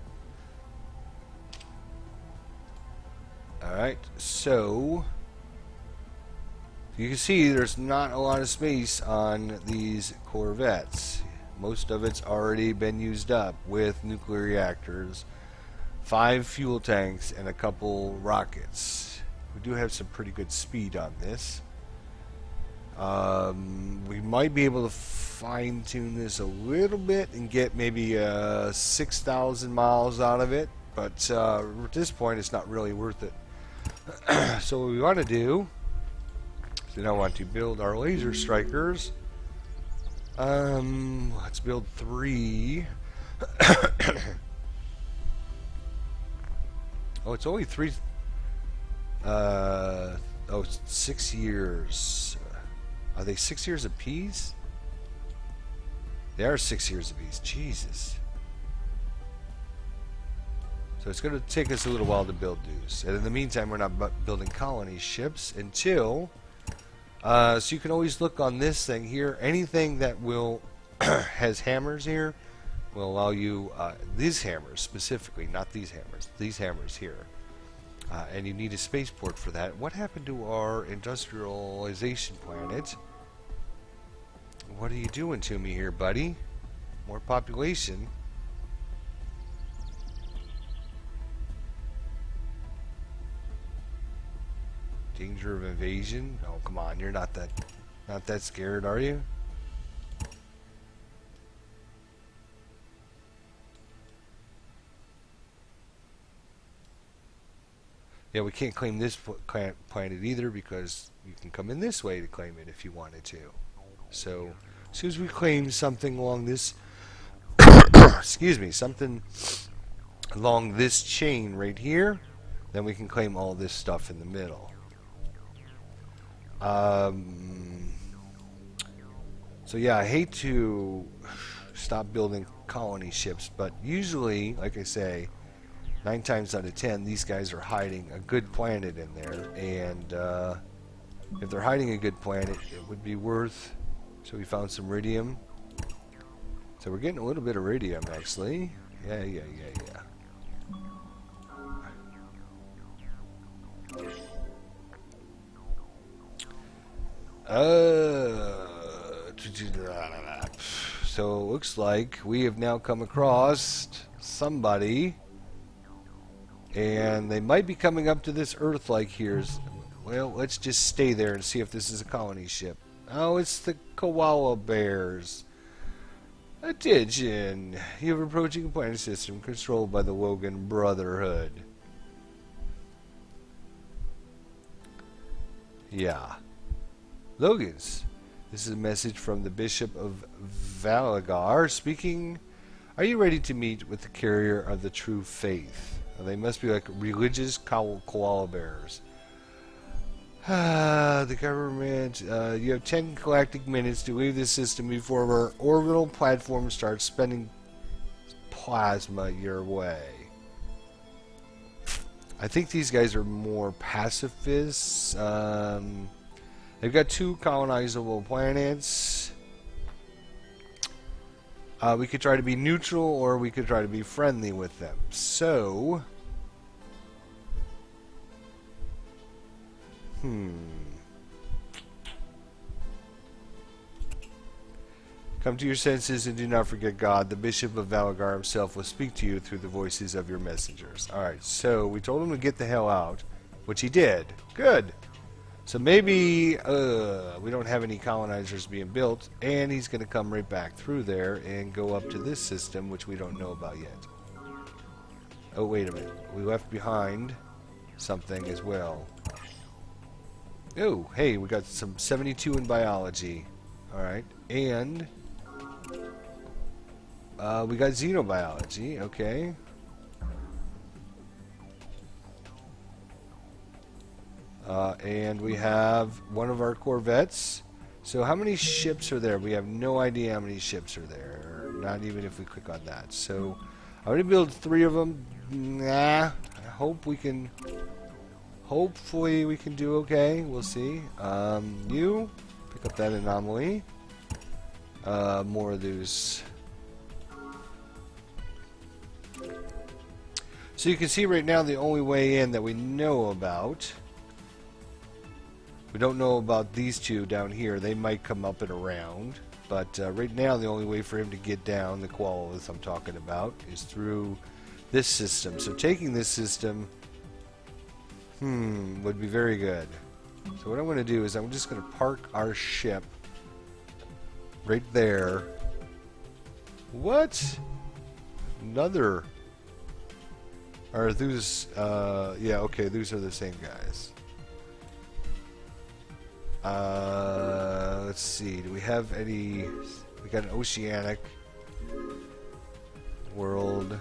Alright, so you can see there's not a lot of space on these Corvettes. Most of it's already been used up with nuclear reactors, 5 fuel tanks, and a couple rockets. We do have some pretty good speed on this. We might be able to fine-tune this a little bit and get maybe 6,000 miles out of it, but at this point it's not really worth it. So what we want to do is we now want to build our laser strikers. Let's build 3. Oh, it's only 3. Oh, it's 6 years. Are they 6 years apiece? They are 6 years apiece. Jesus. So it's going to take us a little while to build these. And in the meantime, we're not building colony ships until... so you can always look on this thing here. Anything that will has hammers here will allow you... these hammers specifically, not these hammers. These hammers here. And you need a spaceport for that. What happened to our industrialization planet? What are you doing to me here, buddy? More population. Danger of invasion? Oh, come on, you're not that scared, are you? Yeah, we can't claim this planet either because you can come in this way to claim it if you wanted to. So, as soon as we claim something along this, excuse me, something along this chain right here, then we can claim all this stuff in the middle. So yeah, I hate to stop building colony ships, but usually, like I say, 9 times out of 10, these guys are hiding a good planet in there, and if they're hiding a good planet, it would be worth. So we found some iridium. So we're getting a little bit of iridium, actually. Yeah. So it looks like we have now come across somebody, and they might be coming up to this Earth-like here. Well, let's just stay there and see if this is a colony ship. Oh, it's the koala bears. Attention! You have approaching a planet system controlled by the Logan Brotherhood. Yeah. Logans. This is a message from the Bishop of Valagar speaking. Are you ready to meet with the carrier of the true faith? They must be like religious koala bears. The government, you have 10 galactic minutes to leave this system before our orbital platform starts spending plasma your way. I think these guys are more pacifists. They've got 2 colonizable planets. We could try to be neutral, or we could try to be friendly with them. So... Come to your senses and do not forget God. The Bishop of Valagar himself will speak to you through the voices of your messengers. Alright, so we told him to get the hell out, which he did. Good. So maybe we don't have any colonizers being built, and he's going to come right back through there and go up to this system, which we don't know about yet. Oh, wait a minute. We left behind something as well. Oh, hey, we got some 72 in biology. Alright, and we got xenobiology, okay. And we have one of our corvettes. So how many ships are there? We have no idea how many ships are there. Not even if we click on that. So I'm going to build 3 of them. Nah, I hope we can... Hopefully we can do okay. We'll see. You, pick up that anomaly. More of those. So you can see right now the only way in that we know about. We don't know about these 2 down here. They might come up and around. But right now the only way for him to get down, the Qualis I'm talking about, is through this system. So taking this system would be very good. So what I'm going to do is I'm just going to park our ship right there. What? Another... Are those... yeah, okay, these are the same guys. Let's see. Do we have any... We got an oceanic world.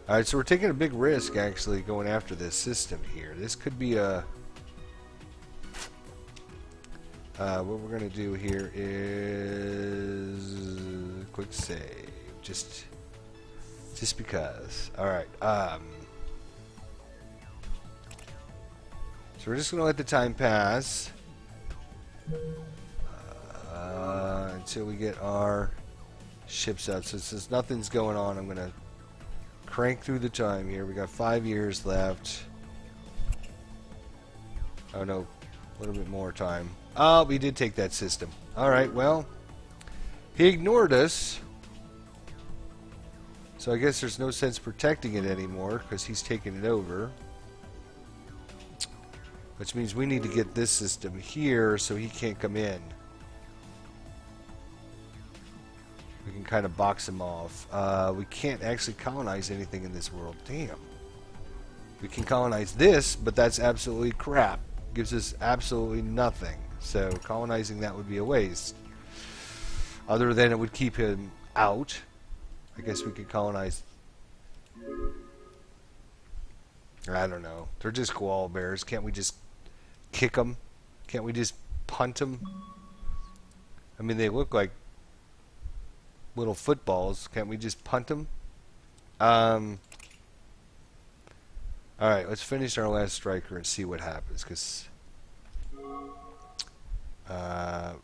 Alright, so we're taking a big risk, actually, going after this system here. This could be a... what we're going to do here is... Quick save. Just because. Alright, so we're just going to let the time pass. Until we get our ships out. So since nothing's going on, I'm going to crank through the time here. We got 5 years left. Oh no, a little bit more time. Oh, we did take that system. Alright, well, he ignored us. So I guess there's no sense protecting it anymore because he's taken it over. Which means we need to get this system here so he can't come in. We can kind of box him off. We can't actually colonize anything in this world. Damn. We can colonize this, but that's absolutely crap. Gives us absolutely nothing. So colonizing that would be a waste. Other than it would keep him out. I guess we could colonize... I don't know. They're just koala bears. Can't we just kick them? Can't we just punt them? I mean, they look like little footballs. Can't we just punt them? Alright, let's finish our last striker and see what happens. Because, well,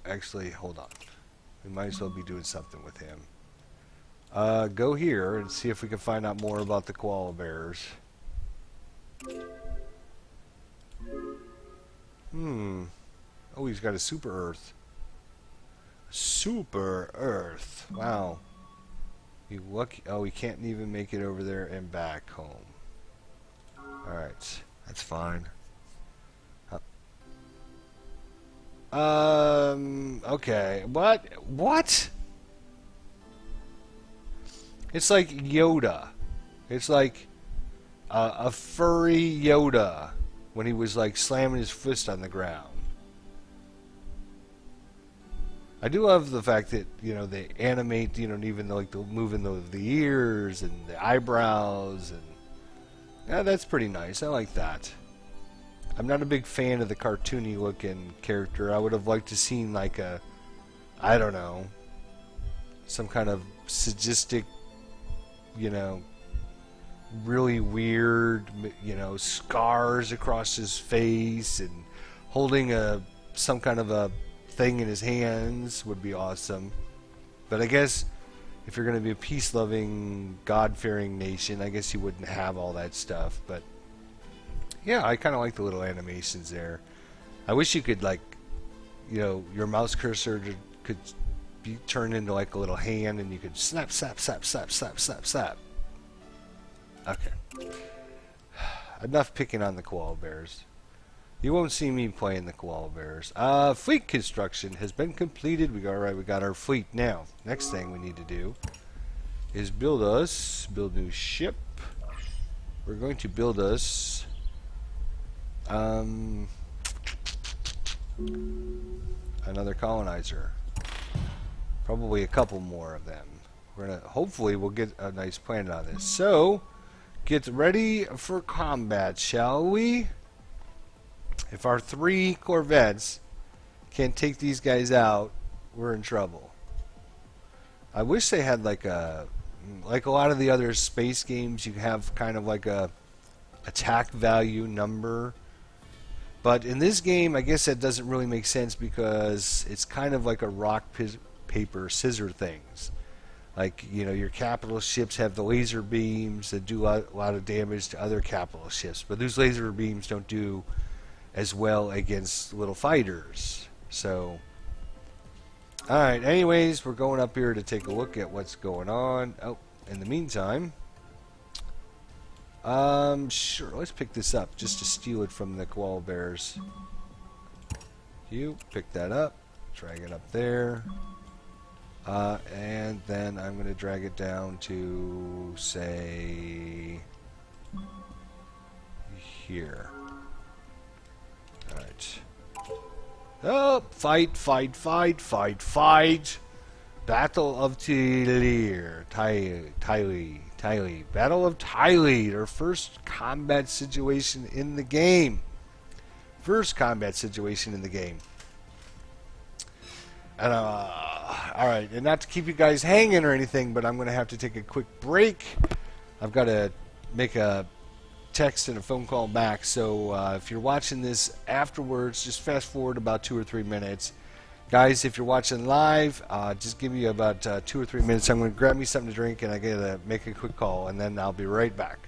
actually, hold on. We might as well be doing something with him. Go here and see if we can find out more about the koala bears. Oh, he's got a super Earth. Super Earth. Wow. You lucky. Oh, he can't even make it over there and back home. Alright. That's fine. Okay. What? It's like Yoda. It's like a furry Yoda when he was like slamming his fist on the ground. I do love the fact that, you know, they animate, you know, even like the moving the ears and the eyebrows, and yeah, that's pretty nice. I like that. I'm not a big fan of the cartoony looking character. I would have liked to seen like a, I don't know, some kind of sadistic, you know, really weird, you know, scars across his face and holding some kind of a thing in his hands would be awesome. But I guess if you're going to be a peace-loving, God-fearing nation, I guess you wouldn't have all that stuff. But yeah, I kind of like the little animations there. I wish you could, like, your mouse cursor could be turned into like a little hand, and you could snap, snap, snap, snap, snap, snap, snap. Okay. Enough picking on the koala bears. You won't see me playing the koala bears. Fleet construction has been completed. We got our fleet now. Next thing we need to do is build new ship. We're going to build us another colonizer. Probably a couple more of them. Hopefully we'll get a nice planet on this. So, get ready for combat, shall we? If our 3 Corvettes can't take these guys out, we're in trouble. I wish they had like a lot of the other space games, you have kind of like a attack value number. But in this game, I guess that doesn't really make sense because it's kind of like a rock, paper, scissor things. Like, your capital ships have the laser beams that do a lot of damage to other capital ships. But those laser beams don't do as well against little fighters. So, alright, anyways, we're going up here to take a look at what's going on. Oh, in the meantime, sure, let's pick this up just to steal it from the koala bears. You pick that up, drag it up there, and then I'm going to drag it down to, say, here. Alright. Oh, fight, fight, fight, fight, fight! Battle of Tylee. Battle of Tylee. Our first combat situation in the game. First combat situation in the game. And, alright, and not to keep you guys hanging or anything, but I'm going to have to take a quick break. I've got to make a text and a phone call back, so if you're watching this afterwards, just fast forward about 2 or 3 minutes. Guys, if you're watching live, just give me about 2 or 3 minutes. I'm going to grab me something to drink, and I got to make a quick call, and then I'll be right back.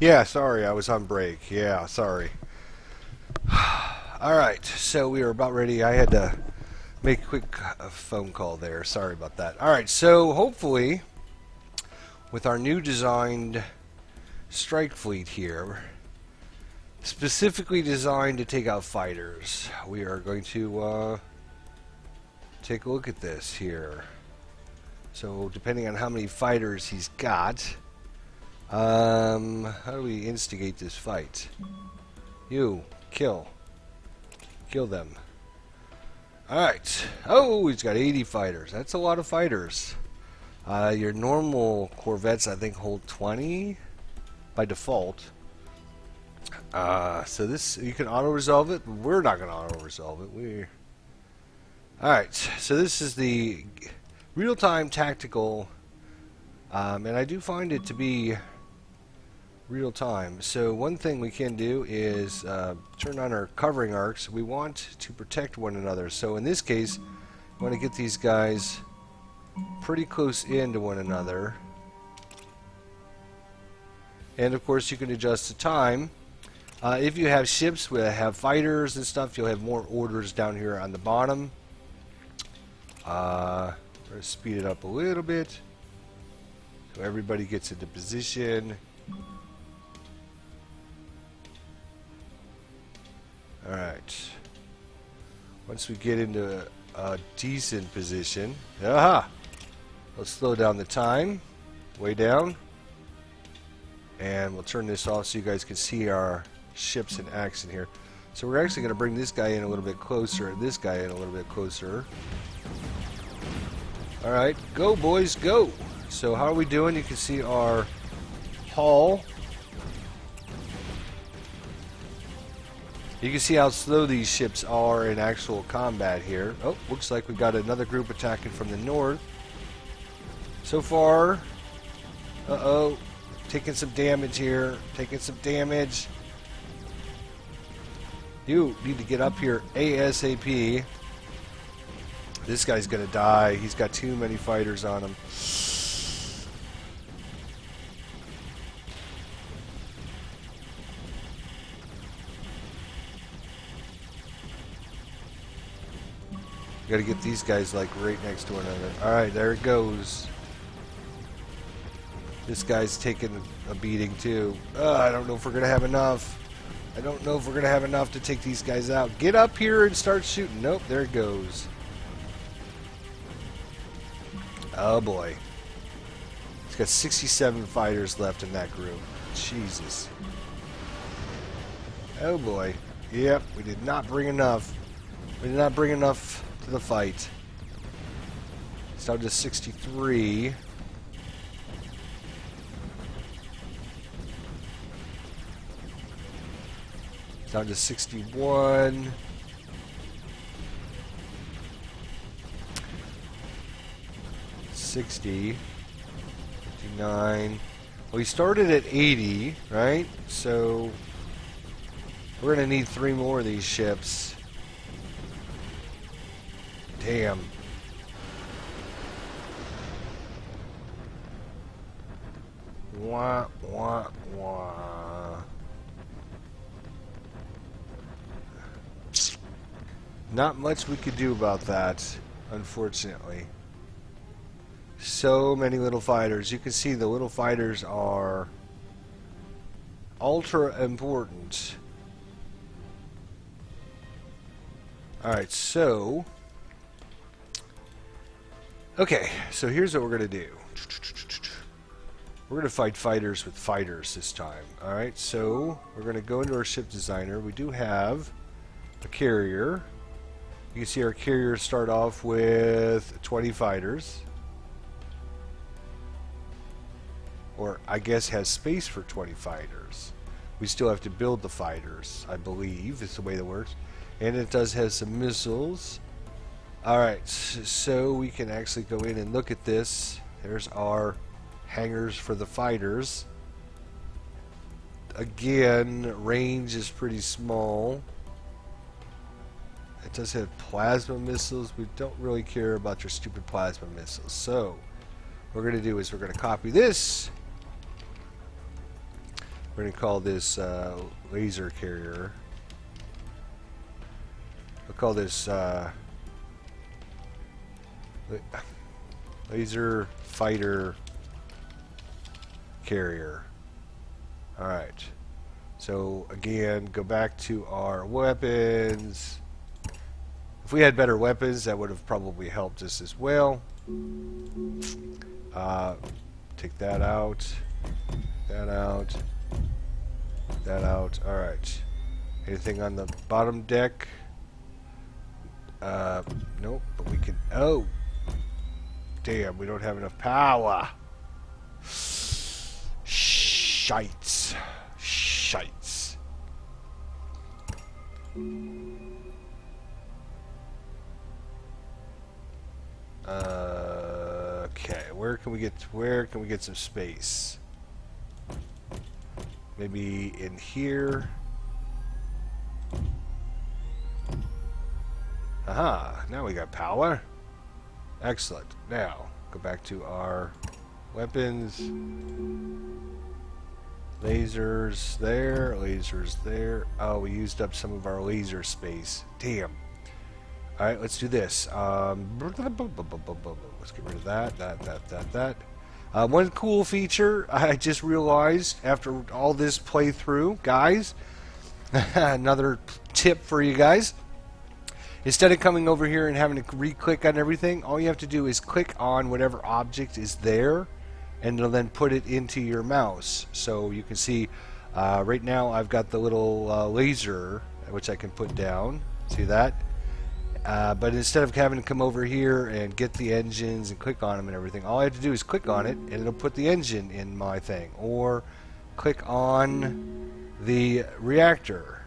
Yeah, sorry, I was on break. Yeah, sorry. Alright, so we are about ready. I had to make a quick phone call there. Sorry about that. Alright, so hopefully, with our new designed strike fleet here, specifically designed to take out fighters, we are going to take a look at this here. So, depending on how many fighters he's got, how do we instigate this fight? You, kill them. Alright. Oh, he's got 80 fighters. That's a lot of fighters. Your normal Corvettes, I think, hold 20 by default. So this, you can auto-resolve it. We're not going to auto-resolve it. Alright, so this is the real-time tactical, and I do find it to be real-time. So one thing we can do is turn on our covering arcs. We want to protect one another. So in this case, we want to get these guys pretty close in to one another. And of course you can adjust the time. If you have ships that have fighters and stuff, you'll have more orders down here on the bottom. Let's speed it up a little bit so everybody gets into position. Alright. Once we get into a decent position, aha! Let's slow down the time, way down, and we'll turn this off so you guys can see our ships in action here. So we're actually going to bring this guy in a little bit closer and this guy in a little bit closer. Alright, go boys, go! So how are we doing? You can see our hull. You can see how slow these ships are in actual combat here. Oh, looks like we got another group attacking from the north. So far, uh-oh, taking some damage here, taking some damage. You need to get up here ASAP. This guy's gonna die. He's got too many fighters on him. Gotta get these guys like right next to one another. Alright, there it goes. This guy's taking a beating too. I don't know if we're gonna have enough. I don't know if we're gonna have enough to take these guys out. Get up here and start shooting. Nope, there it goes. Oh boy. He's got 67 fighters left in that group. Jesus. Oh boy. Yep, we did not bring enough. We did not bring enough to the fight. It's down to 63. It's down to 61. $60, $59. Well, we started at 80, right? So we're gonna need 3 more of these ships. Damn. Wah, wah, wah. Not much we could do about that, unfortunately. So many little fighters. You can see the little fighters are ultra important. Alright, so okay, so here's what we're going to do. We're going to fight fighters with fighters this time. Alright, so we're going to go into our ship designer. We do have a carrier. You can see our carrier start off with 20 fighters. Or I guess has space for 20 fighters. We still have to build the fighters, I believe, is the way that works. And it does have some missiles. Alright, so we can actually go in and look at this. There's our hangars for the fighters. Again, range is pretty small. It does have plasma missiles. We don't really care about your stupid plasma missiles. So, what we're going to do is we're going to copy this. We're going to call this laser carrier. We'll call this laser fighter carrier. Alright. So again, go back to our weapons. If we had better weapons, that would have probably helped us as well. Take that out. That out. That out. Alright. Anything on the bottom deck? Nope. But we can... Oh! Damn, we don't have enough power. Shites. Shites. Okay, where can we get some space? Maybe in here. Aha, now we got power. Excellent. Now, go back to our weapons. Lasers there, lasers there. Oh, we used up some of our laser space. Damn. Alright, let's do this. Let's get rid of that. One cool feature I just realized after all this playthrough, guys, another tip for you guys. Instead of coming over here and having to re-click on everything, all you have to do is click on whatever object is there, and it'll then put it into your mouse. So you can see right now I've got the little laser, which I can put down. See that? But instead of having to come over here and get the engines and click on them and everything, all I have to do is click on it, and it'll put the engine in my thing. Or click on the reactor.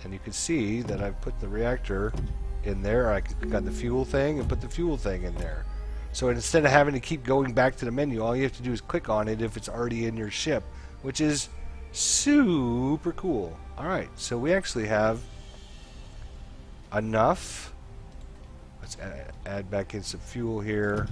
And you can see that I've put the reactor in there. I can click on the fuel thing and put the fuel thing in there. So instead of having to keep going back to the menu, all you have to do is click on it if it's already in your ship, which is super cool. Alright, so we actually have enough. Let's add back in some fuel here.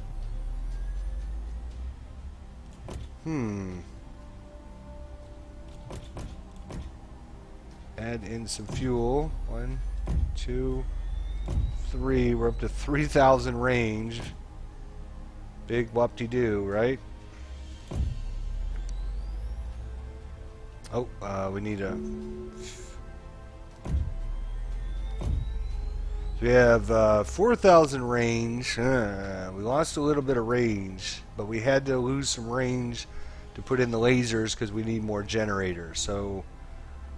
Add in some fuel. 1, 2, 3. We're up to 3,000 range. Big whoop-de-doo, right? Oh, we need a... So we have 4,000 range. We lost a little bit of range, but we had to lose some range to put in the lasers because we need more generators. So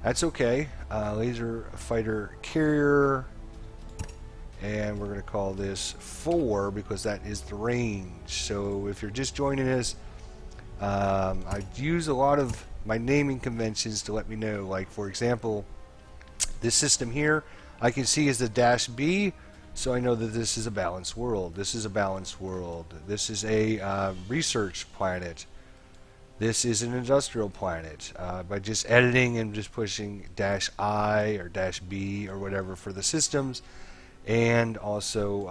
that's okay. Laser fighter carrier, and we're going to call this 4 because that is the range. So if you're just joining us, I use a lot of my naming conventions to let me know. Like, for example, this system here I can see is the -B, so I know that this is a balanced world. This is a balanced world. This is a research planet. This is an industrial planet. By just editing and just pushing -I or -B or whatever for the systems, and also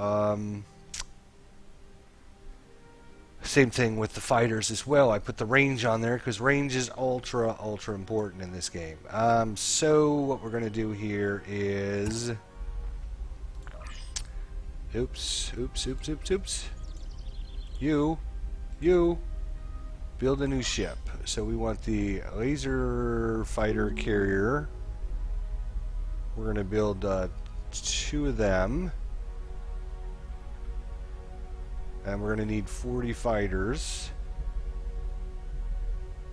same thing with the fighters as well. I put the range on there because range is ultra important in this game. So what we're going to do here is oops. You build a new ship. So we want the laser fighter carrier. We're going to build 2 of them. And we're going to need 40 fighters.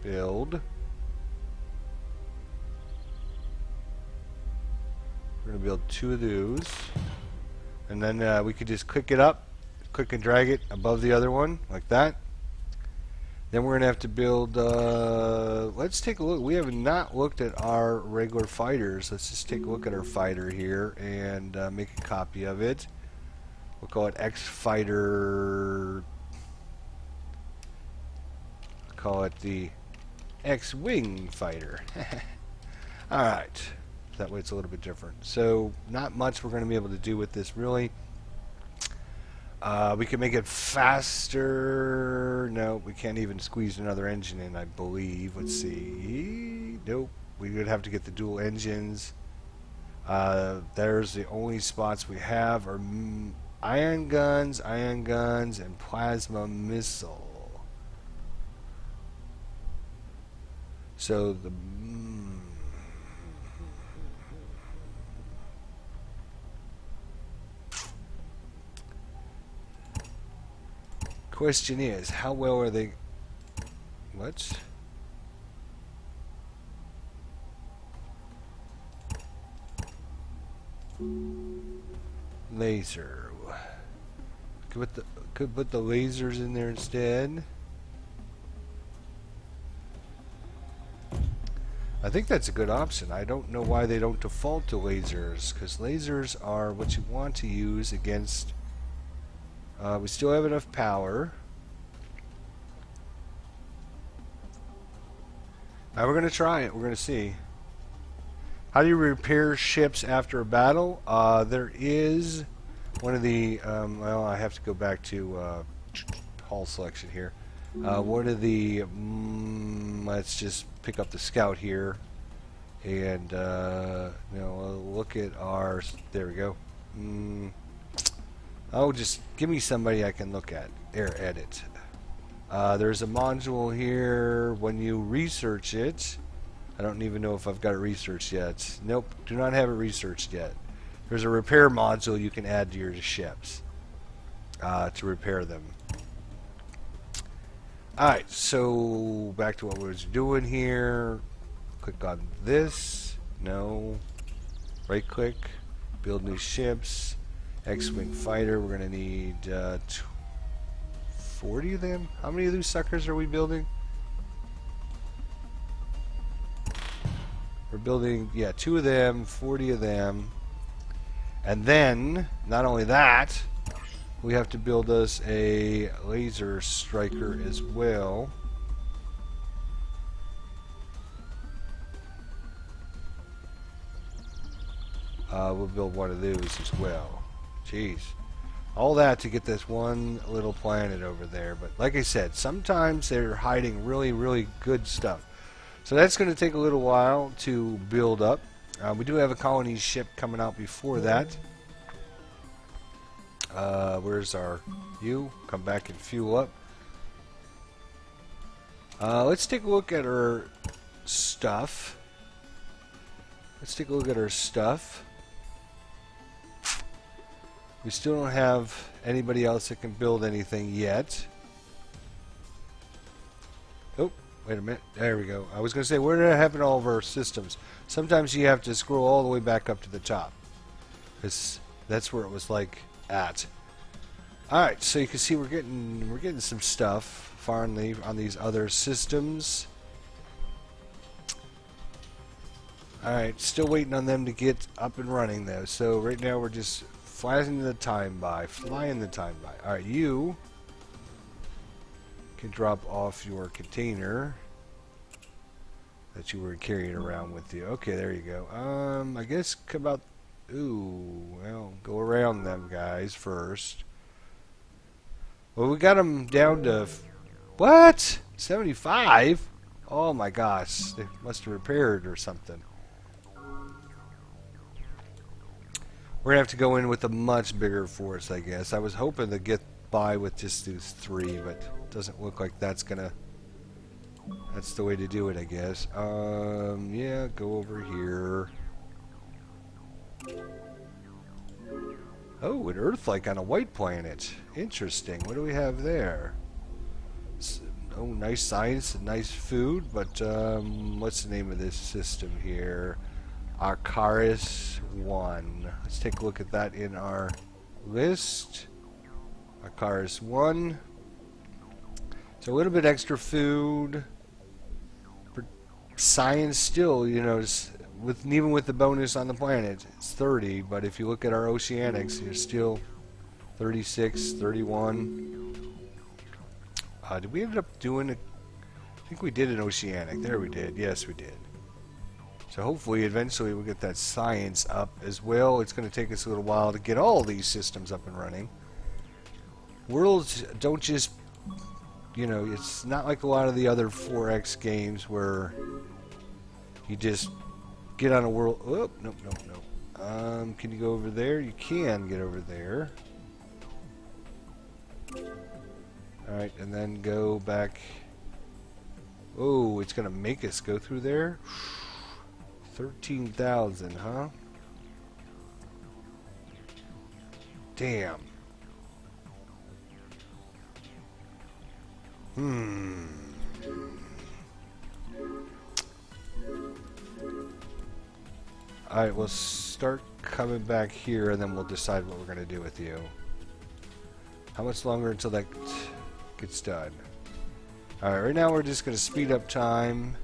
Build. We're going to build 2 of those. And then we could just click it up, click and drag it above the other one, like that. Then we're going to have to build, let's take a look. We have not looked at our regular fighters. Let's just take a look at our fighter here and make a copy of it. We'll call it X-Fighter. Call it the X-Wing Fighter. Alright. That way it's a little bit different. So, not much we're going to be able to do with this, really. We can make it faster. No, we can't even squeeze another engine in, I believe. Let's see. Nope. We would have to get the dual engines. There's the only spots we have are ion guns, and plasma missile. So the question is, how well are they? What? Laser. Could put the lasers in there instead. I think that's a good option. I don't know why they don't default to lasers, because lasers are what you want to use against. We still have enough power. Now we're going to try it. We're going to see. How do you repair ships after a battle? There is one of the, well, I have to go back to hull selection here. One of the, let's just pick up the scout here. And, look at our, there we go. Oh, just give me somebody I can look at. There, edit. There's a module here. When you research it, I don't even know if I've got it researched yet. Nope, do not have it researched yet. There's a repair module you can add to your ships to repair them. Alright, so back to what we was doing here. Click on this. No. Right click. Build new ships. X-Wing fighter. We're going to need 40 of them. How many of these suckers are we building? We're building, yeah, 2 of them, 40 of them. And then, not only that, we have to build us a laser striker as well. We'll build one of those as well. Jeez. All that to get this one little planet over there. But like I said, sometimes they're hiding really, really good stuff. So that's going to take a little while to build up. We do have a colony ship coming out before that. Where's our you? Come back and fuel up. Let's take a look at our stuff. We still don't have anybody else that can build anything yet. Oh, wait a minute. There we go. I was going to say, where did it happen to all of our systems? Sometimes you have to scroll all the way back up to the top. That's where it was like at. Alright, so you can see we're getting some stuff finally on these other systems. Alright, still waiting on them to get up and running though. So right now we're just flying the time by. Alright, you can drop off your container that you were carrying around with you. Okay, there you go. I guess come out. Ooh, well, go around them guys first. Well, we got them down to what? 75? Oh my gosh, they must have repaired or something. We're gonna have to go in with a much bigger force, I guess. I was hoping to get by with just these 3, but it doesn't look like that's the way to do it, I guess. Yeah, go over here. Oh, an Earth-like on a white planet. Interesting. What do we have there? Oh, nice science and nice food, but what's the name of this system here? Polaris 1. Let's take a look at that in our list. Polaris 1. So a little bit extra food. For science still, you know, even with the bonus on the planet, it's 30, but if you look at our oceanics, you're still 36, 31. Did we end up doing it? I think we did an oceanic. There we did. Yes, we did. So hopefully, eventually, we'll get that science up as well. It's going to take us a little while to get all these systems up and running. worlds don't just, you know, it's not like a lot of the other 4X games where you just get on a world. Oh, nope, nope, nope. Can you go over there? You can get over there. Alright, and then go back. Oh, it's going to make us go through there? 13,000, huh? Damn. Alright, we'll start coming back here and then we'll decide what we're going to do with you. How much longer until that gets done? Alright, right now we're just going to speed up time.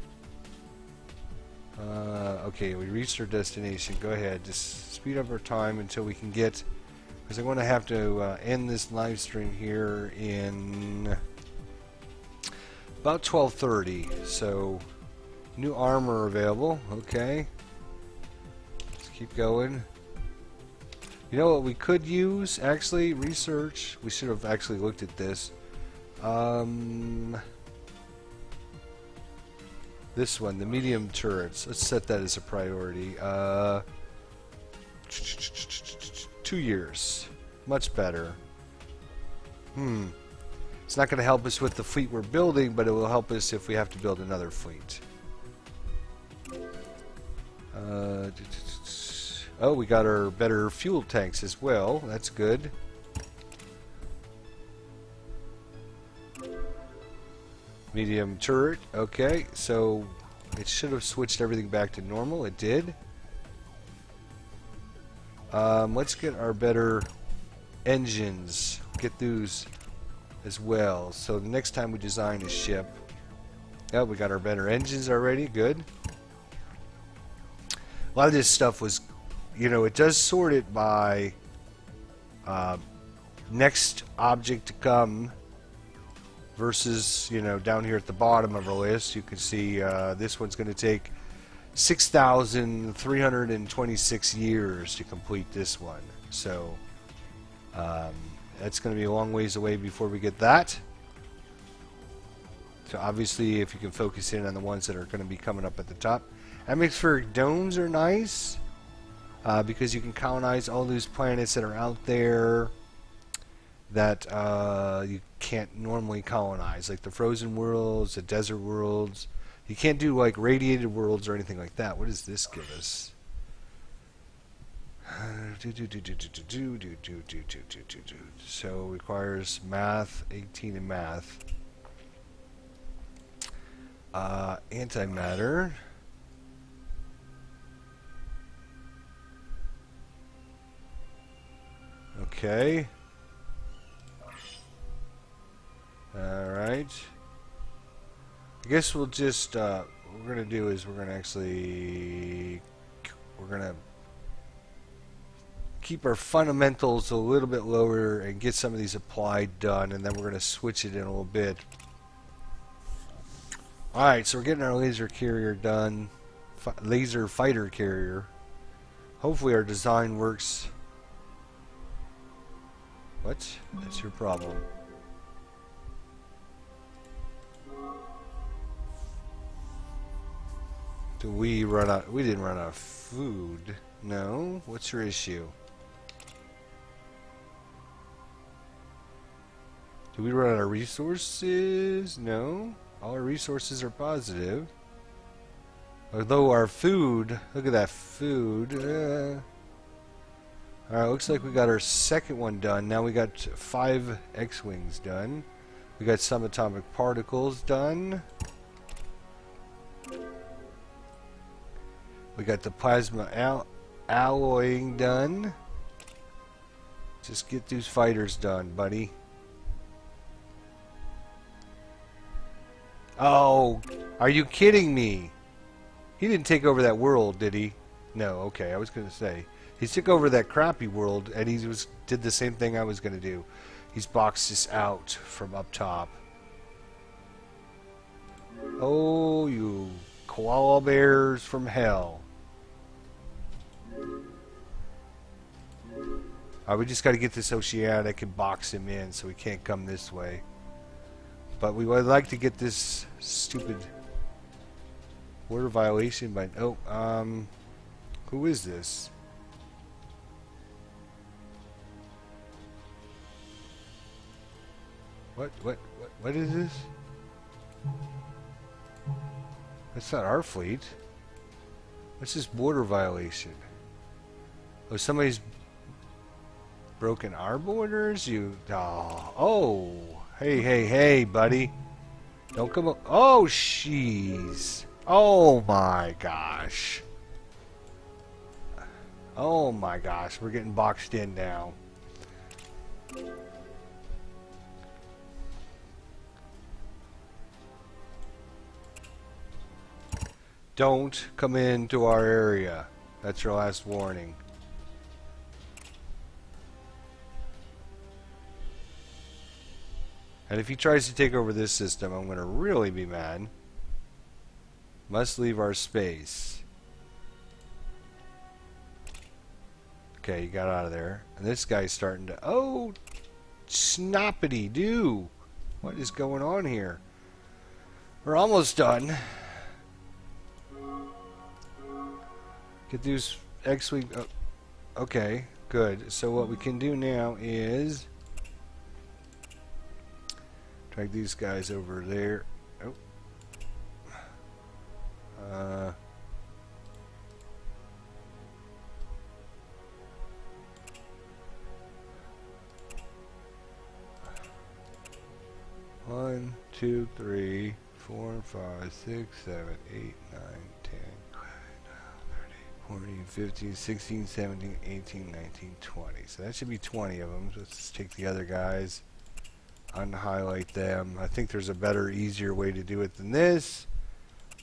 Okay, we reached our destination. Go ahead, just speed up our time until we can get... Because I'm going to have to end this live stream here in about 12:30. So, new armor available. Okay. Let's keep going. You know what we could use? Actually, research. We should have actually looked at this. This one, the medium turrets. Let's set that as a priority. 2 years. Much better. It's not going to help us with the fleet we're building, but it will help us if we have to build another fleet. Oh, we got our better fuel tanks as well. That's good. Medium turret. Okay, so it should have switched everything back to normal. It did. Let's get our better engines. Get those as well. So the next time we design a ship... Oh, we got our better engines already. Good. A lot of this stuff was... You know, it does sort it by next object to come versus, you know, down here at the bottom of our list. You can see this one's going to take 6,326 years to complete this one. So that's going to be a long ways away before we get that. So obviously, if you can focus in on the ones that are going to be coming up at the top. Atmospheric domes are nice because you can colonize all those planets that are out there that you can't normally colonize, like the frozen worlds, the desert worlds. You can't do like radiated worlds or anything like that. What does this give us? So requires math, 18 in math. Antimatter. Okay. Alright. I guess we'll just, what we're going to do is we're going to keep our fundamentals a little bit lower and get some of these applied done, and then we're going to switch it in a little bit. Alright, so we're getting our laser carrier done. Laser fighter carrier. Hopefully our design works. What? That's your problem. Do we run out? We didn't run out of food. No? What's your issue? Do we run out of resources? No. All our resources are positive. Although our food, look at that food. Alright, looks like we got our second one done. Now we got 5 X-Wings done. We got some atomic particles done. We got the plasma alloying done. Just get these fighters done, buddy. Oh, are you kidding me? He didn't take over that world, did he? No, okay, I was going to say. He took over that crappy world, and he did the same thing I was going to do. He's boxed us out from up top. Oh, you koala bears from hell. We just got to get this oceanic and box him in so he can't come this way. But we would like to get this stupid border violation by... Oh, who is this? What is this? That's not our fleet. What's this border violation? Oh, somebody's broken our borders? Oh, hey, buddy. Don't come up. Oh, jeez. Oh, my gosh. Oh, my gosh. We're getting boxed in now. Don't come into our area. That's your last warning. And if he tries to take over this system, I'm going to really be mad. Must leave our space. Okay, he got out of there. And this guy's starting to... Oh, snoppity doo. What is going on here? We're almost done. Get these X-Wing... Oh, okay, good. So what we can do now is... drag these guys over there. Oh. One, 2, 3, 4, 5, 6, 7, 8, 9, 10, 14, 15, 16, 17, 18, 19, 20. So that should be 20 of them. So let's just take the other guys, unhighlight them. I think there's a better, easier way to do it than this.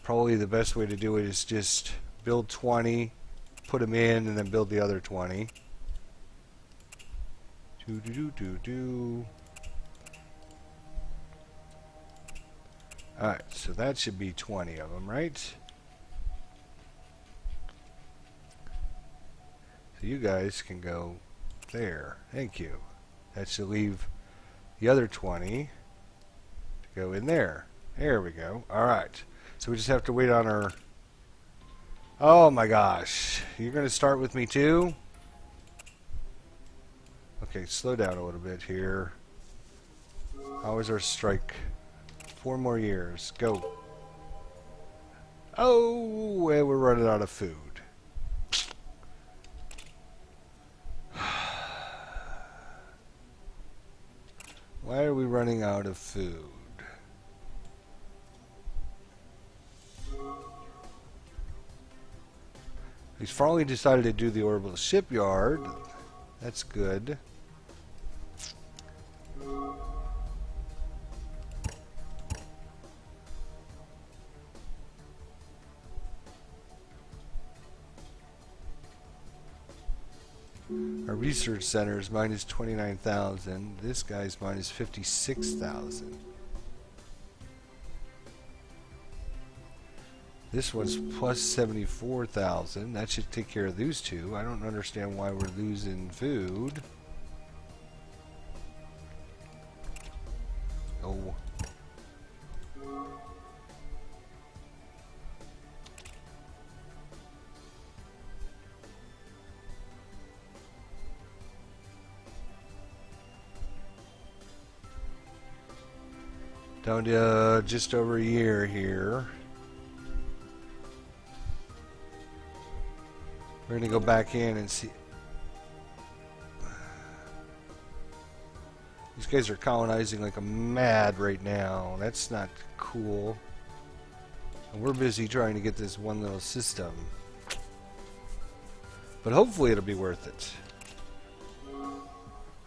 Probably the best way to do it is just build 20, put them in, and then build the other 20. Alright, so that should be 20 of them, right? So you guys can go there. Thank you. That should leave the other 20 to go in there. There we go. Alright. So we just have to wait on our... Oh my gosh. You're going to start with me too? Okay, slow down a little bit here. How is our strike? 4 more years. Go. Oh, and we're running out of food. Why are we running out of food? He's finally decided to do the orbital shipyard. That's good. Our research center is minus 29,000. This guy's minus 56,000. This one's plus 74,000. That should take care of those two. I don't understand why we're losing food. Oh. Down to just over a year here. We're going to go back in and see. These guys are colonizing like a mad right now. That's not cool. And we're busy trying to get this one little system. But hopefully it'll be worth it.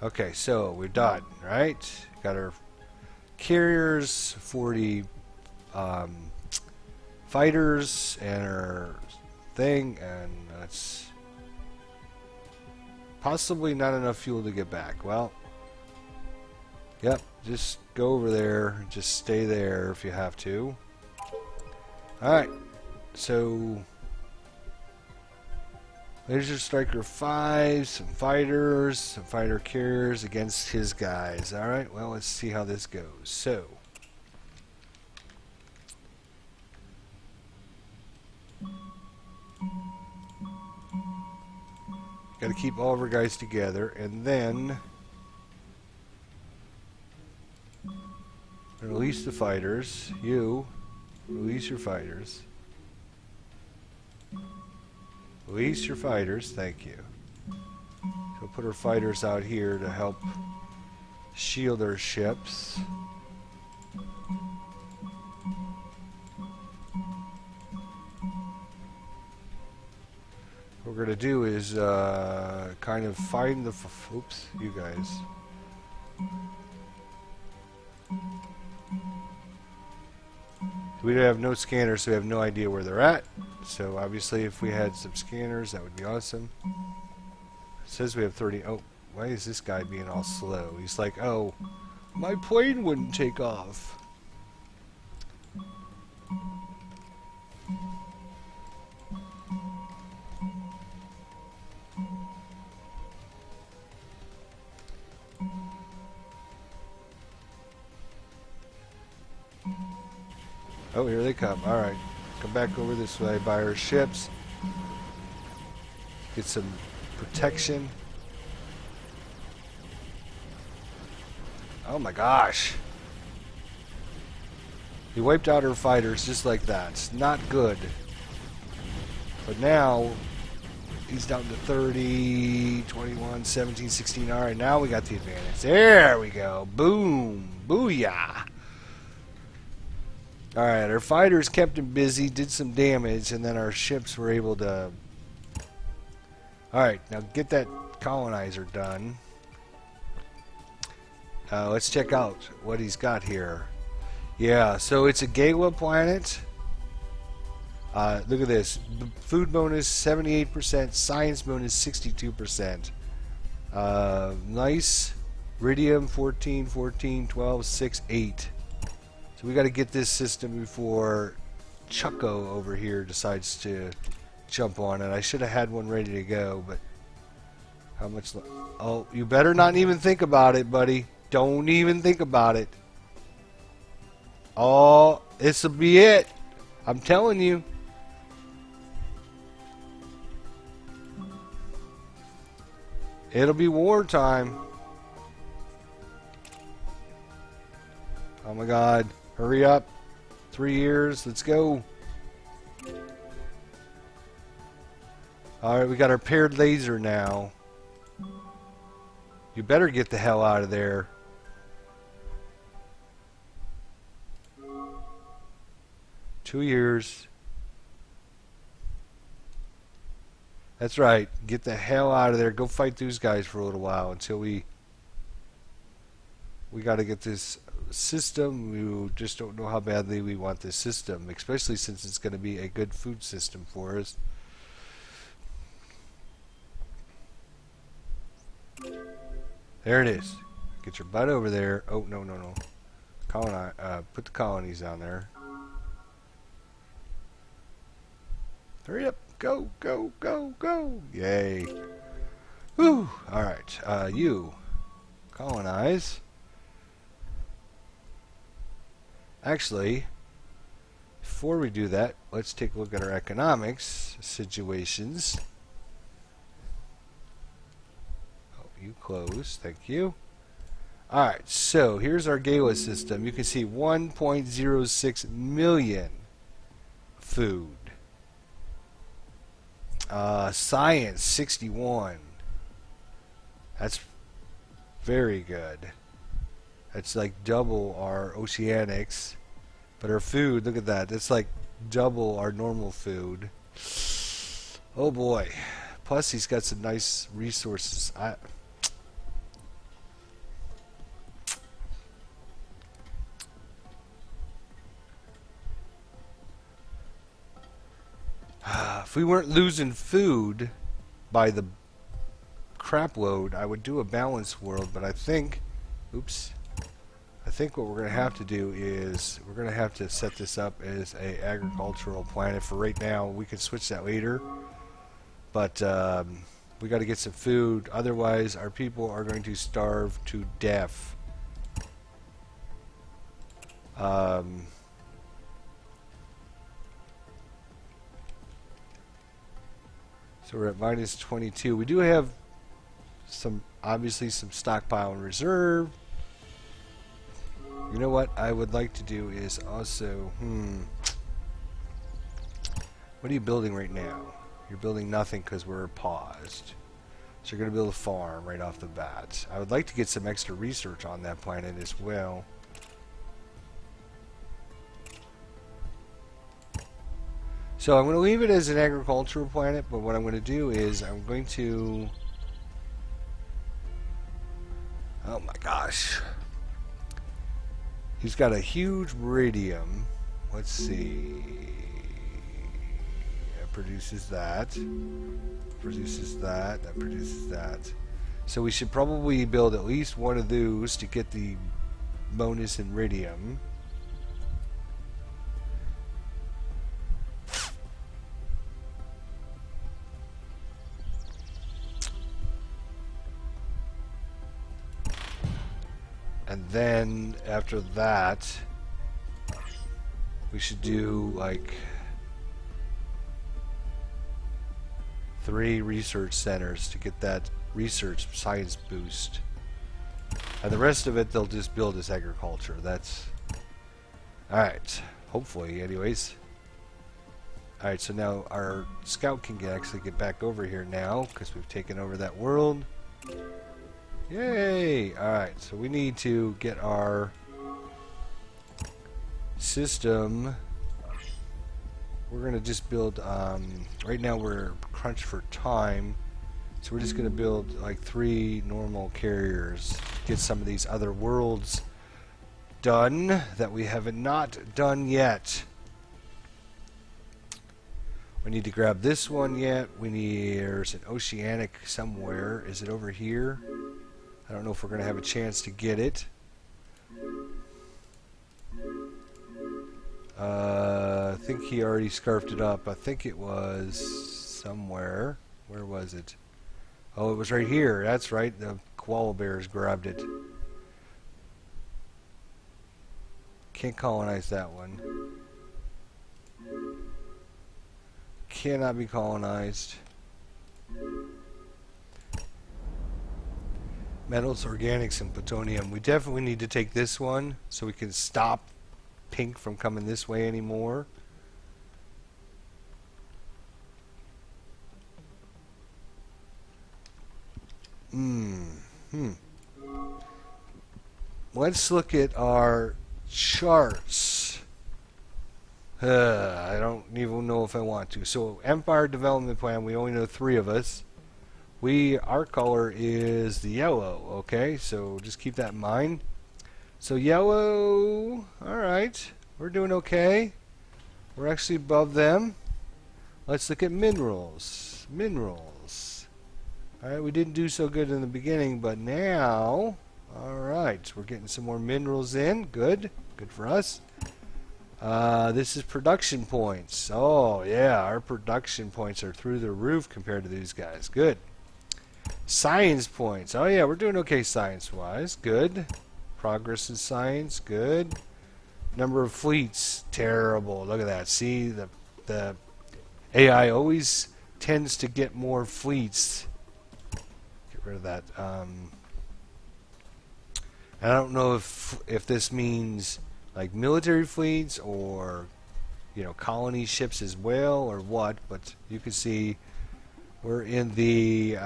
Okay, so we're done, right? Got our carriers, 40 fighters, and our thing, and that's possibly not enough fuel to get back. Well, yep, just go over there, just stay there if you have to. Alright, so Laser Striker 5, some fighters, some fighter carriers against his guys. Alright, well, let's see how this goes. So, got to keep all of our guys together, and then release the fighters. You, release your fighters. Release your fighters, thank you. So put our fighters out here to help shield our ships. What we're going to do is kind of find the... oops, you guys. We have no scanners, so we have no idea where they're at. So obviously if we had some scanners, that would be awesome. It says we have 30... oh, why is this guy being all slow? He's like, oh, my plane wouldn't take off. Oh, here they come. Alright. Come back over this way by our ships. Get some protection. Oh my gosh. He wiped out our fighters just like that. It's not good. But now, he's down to 30, 21, 17, 16. Alright, now we got the advantage. There we go. Boom. Booyah. Alright, our fighters kept him busy, did some damage, and then our ships were able to... Alright, now get that colonizer done. Let's check out what he's got here. Yeah, so it's a Gala planet. Look at this. Food bonus 78%, science bonus 62%. Nice. Iridium 14, 14, 12, 6, 8. We got to get this system before Chucko over here decides to jump on it. I should have had one ready to go, but how much? Oh, you better not even think about it, buddy. Don't even think about it. Oh, this'll be it. I'm telling you. It'll be wartime. Oh my God. Hurry up. 3 years. Let's go. Alright, we got our paired laser now. You better get the hell out of there. Two years. That's right. Get the hell out of there. Go fight those guys for a little while until we got to get this system. We just don't know how badly we want this system, especially since it's going to be a good food system for us. There it is. Get your butt over there. Oh, no. Put the colonies down there. Hurry up. Go. Yay. Whew. Alright. You. Colonize. Actually, before we do that, let's take a look at our economics situations. Oh, you close. Thank you. Alright, so here's our Gala system. You can see 1.06 million food. Science, 61. That's very good. That's like double our oceanics. But our food, look at that. That's like double our normal food. Oh boy. Plus he's got some nice resources. If we weren't losing food by the crap load, I would do a balanced world, but I think, oops, I think what we're going to have to do is we're going to have to set this up as a agricultural planet for right now. We can switch that later, But we got to get some food, otherwise our people are going to starve to death. So we're at minus 22. We do have obviously some stockpile in reserve. You know what I would like to do is also, what are you building right now? You're building nothing because we're paused. So you're going to build a farm right off the bat. I would like to get some extra research on that planet as well. So I'm going to leave it as an agricultural planet, but what I'm going to do is I'm going to... Oh my gosh. He's got a huge meridium. Let's see. It produces that. Produces that. That produces that. So we should probably build at least one of those to get the bonus in iridium. And then after that, we should do like 3 research centers to get that research science boost. And the rest of it, they'll just build as agriculture. That's alright. Hopefully, anyways. Alright, so now our scout can actually get back over here now because we've taken over that world. Yay! Alright, so we need to get our system. We're going to just build, right now we're crunched for time, so we're just going to build like 3 normal carriers, get some of these other worlds done that we have not done yet. We need to grab this one yet. There's an oceanic somewhere. Is it over here? I don't know if we're going to have a chance to get it. I think he already scarfed it up. I think it was somewhere. Where was it? Oh, it was right here. That's right. The koala bears grabbed it. Can't colonize that one. Cannot be colonized. Metals, organics, and plutonium. We definitely need to take this one so we can stop pink from coming this way anymore. Let's look at our charts. I don't even know if I want to. So, Empire Development Plan, we only know 3 of us. Our color is the yellow, okay? So just keep that in mind. So yellow, alright, we're doing okay. We're actually above them. Let's look at minerals. Minerals. Alright, we didn't do so good in the beginning, but now, alright, we're getting some more minerals in. Good. Good for us. This is production points. Oh, yeah, our production points are through the roof compared to these guys. Good. Science points. Oh, yeah, we're doing okay science-wise. Good. Progress in science. Good. Number of fleets. Terrible. Look at that. See, the AI always tends to get more fleets. Get rid of that. I don't know if this means like military fleets or, you know, colony ships as well or what, but you can see we're in the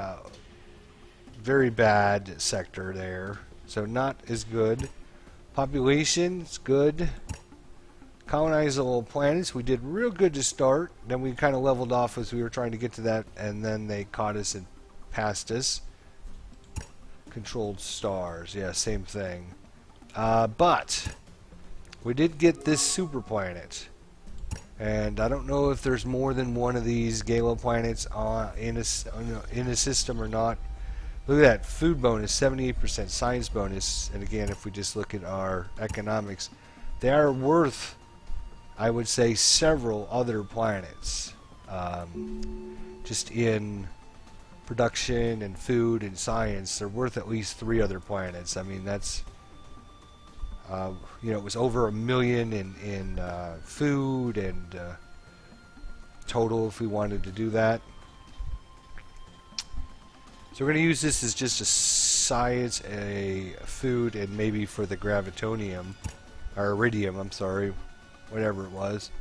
very bad sector there, so not as good. Population's good. Colonizable planets, we did real good to start, then we kind of leveled off as we were trying to get to that, and then they caught us and passed us. Controlled stars, yeah, same thing. But we did get this super planet, and I don't know if there's more than one of these Gala planets in a system or not. Look at that, food bonus, 78%, science bonus, and again, if we just look at our economics, they are worth, I would say, several other planets. just in production and food and science, they're worth at least 3 other planets. I mean, that's you know, it was over 1 million in food and total if we wanted to do that. So we're going to use this as just a science, a food, and maybe for the gravitonium, or iridium, I'm sorry, whatever it was.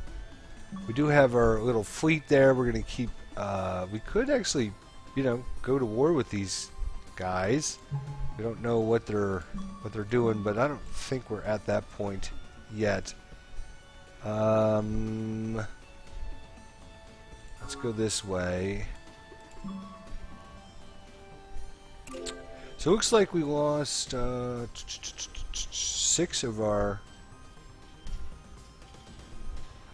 We do have our little fleet there. We're going to keep, we could actually, you know, go to war with these guys. We don't know what they're doing, but I don't think we're at that point yet. Let's go this way. So it looks like we lost 6 of our...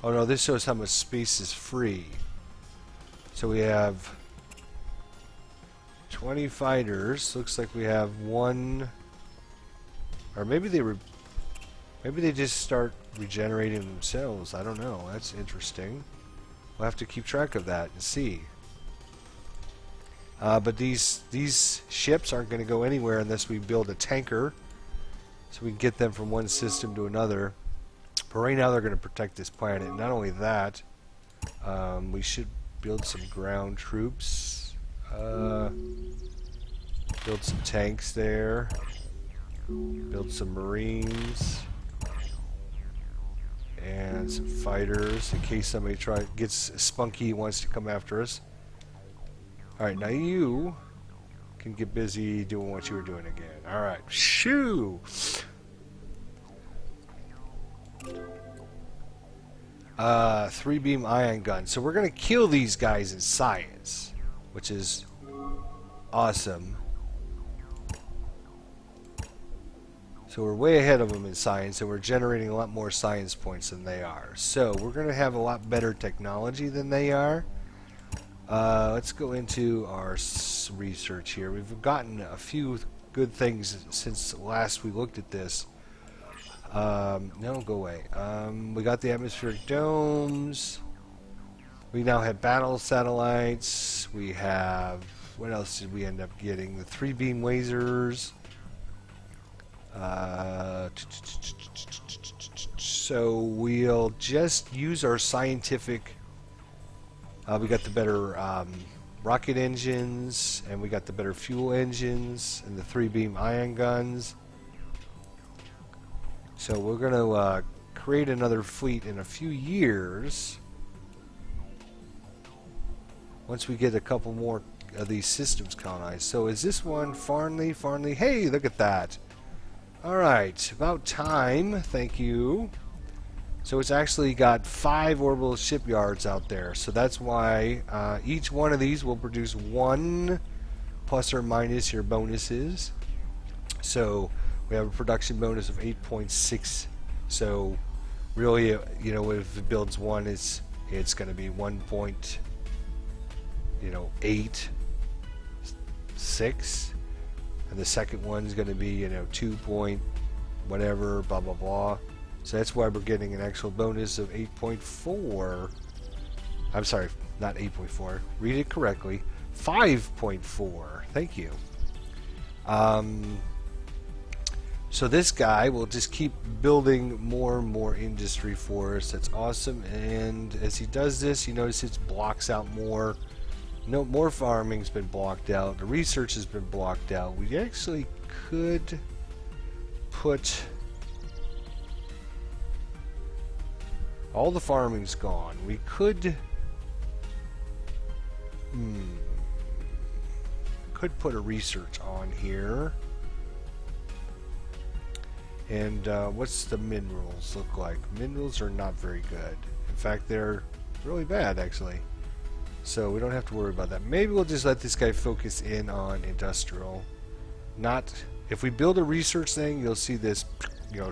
Oh no, this shows how much space is free. So we have 20 fighters. Looks like we have 1, or maybe they just start regenerating themselves. I don't know. That's interesting. We'll have to keep track of that and see. But these ships aren't going to go anywhere unless we build a tanker, so we can get them from one system to another. But right now they're going to protect this planet. Not only that, we should build some ground troops. Build some tanks there. Build some marines. And some fighters in case somebody gets spunky and wants to come after us. Alright, now you can get busy doing what you were doing again. Alright, shoo! 3-beam ion gun. So we're going to kill these guys in science, which is awesome. So we're way ahead of them in science, and we're generating a lot more science points than they are. So we're going to have a lot better technology than they are. Let's go into our research here. We've gotten a few good things since last we looked at this. No, go away. We got the atmospheric domes. We now have battle satellites. We have... What else did we end up getting? The 3-beam lasers. So we'll just use our scientific... we got the better rocket engines, and we got the better fuel engines, and the 3-beam ion guns. So we're going to create another fleet in a few years. Once we get a couple more of these systems colonized. So is this one Farnley? Farnley? Hey, look at that. Alright, about time. Thank you. So it's actually got 5 orbital shipyards out there. So that's why each one of these will produce 1 plus or minus your bonuses. So we have a production bonus of 8.6. So really, you know, if it builds 1, it's going to be 1.86, and the second one's going to be 2 point whatever, blah blah blah. So that's why we're getting an actual bonus of 8.4. I'm sorry, not 8.4. Read it correctly. 5.4. Thank you. So this guy will just keep building more and more industry for us. That's awesome. And as he does this, you notice it blocks out more. No more farming's been blocked out. The research has been blocked out. We actually could put... All the farming's gone. We could... Could put a research on here. And what's the minerals look like? Minerals are not very good. In fact, they're really bad, actually. So we don't have to worry about that. Maybe we'll just let this guy focus in on industrial. Not... If we build a research thing, you'll see this,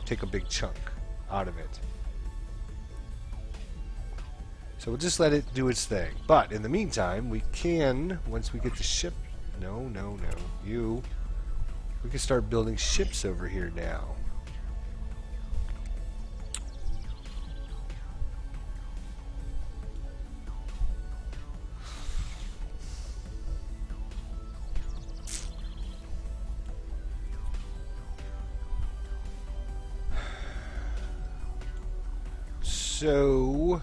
take a big chunk out of it. So we'll just let it do its thing. But in the meantime, we can, once we get the ship... No. You. We can start building ships over here now. so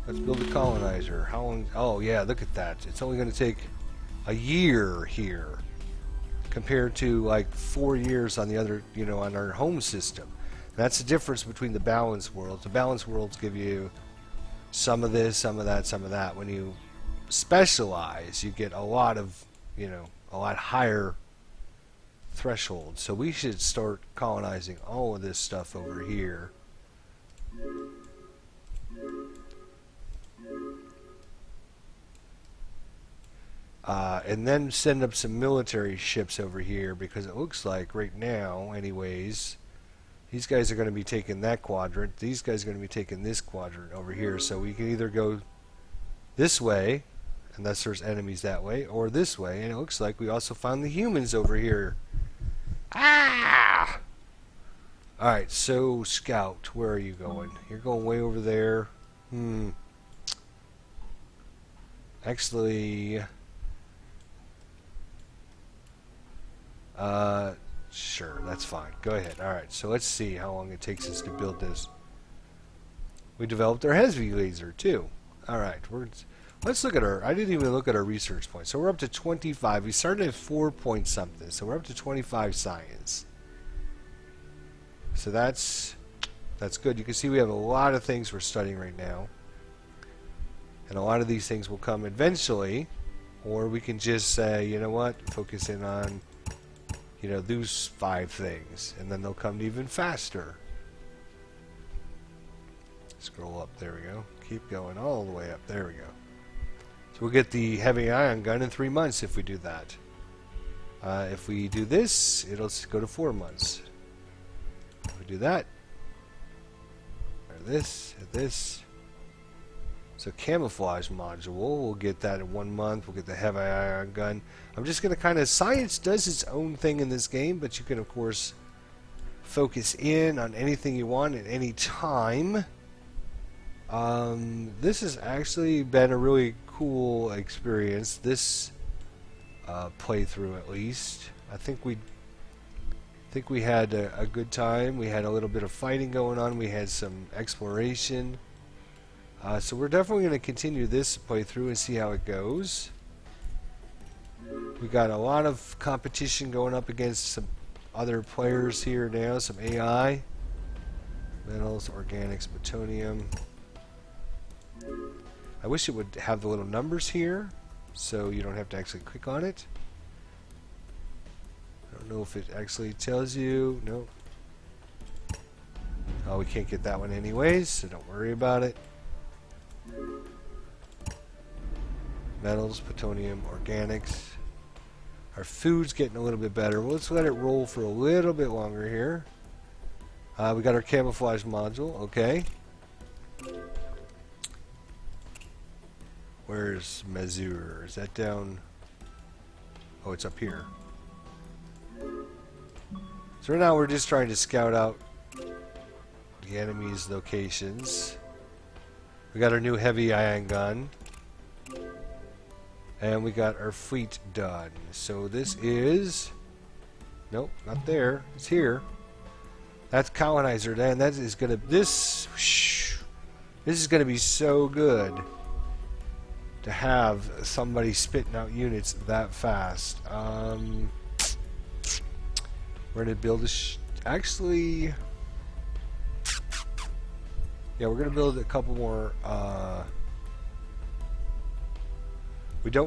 let's build a colonizer. How long? Oh yeah, look at that. It's only going to take a year here, compared to like 4 years on the other, on our home system. That's the difference between the balanced worlds. The balanced worlds give you some of this, some of that, some of that. When you specialize, you get a lot of, a lot higher thresholds. So we should start colonizing all of this stuff over here. And then send up some military ships over here, because it looks like right now, anyways, these guys are going to be taking that quadrant. These guys are going to be taking this quadrant over here. So we can either go this way, unless there's enemies that way, or this way. And it looks like we also found the humans over here. Ah! Alright, so Scout, where are you going? You're going way over there. Actually, sure, that's fine. Go ahead. Alright, so let's see how long it takes us to build this. We developed our heavy laser, too. Alright, let's look at I didn't even look at our research points. So we're up to 25. We started at 4 point something, so we're up to 25 science. So that's good. You can see we have a lot of things we're studying right now. And a lot of these things will come eventually, or we can just say, you know what, focus in on those 5 things, and then they'll come even faster. Scroll up, there we go. Keep going all the way up, there we go. So we'll get the heavy ion gun in 3 months if we do that. If we do this, it'll go to 4 months. If we do that, or this, or this. So camouflage module, we'll get that in 1 month. We'll get the heavy ion gun. I'm just going to kind of, science does its own thing in this game, but you can of course focus in on anything you want at any time. This has actually been a really cool experience, this playthrough at least. I think we had a good time. We had a little bit of fighting going on. We had some exploration. So we're definitely going to continue this playthrough and see how it goes. We got a lot of competition going up against some other players here now, some AI. Metals, organics, plutonium. I wish it would have the little numbers here, so you don't have to actually click on it. I don't know if it actually tells you. Nope. Oh, we can't get that one anyways, so don't worry about it. Metals, plutonium, organics. Our food's getting a little bit better. Well, let's let it roll for a little bit longer here. We got our camouflage module. Okay. Where's Mazur? Is that down? Oh, it's up here. So right now we're just trying to scout out the enemy's locations. We got our new heavy ion gun. And we got our fleet done. So this is... Nope, not there. It's here. That's colonizer. And that is gonna... This is gonna be so good to have somebody spitting out units that fast. We're gonna build a... Actually... Yeah, we're gonna build a couple more...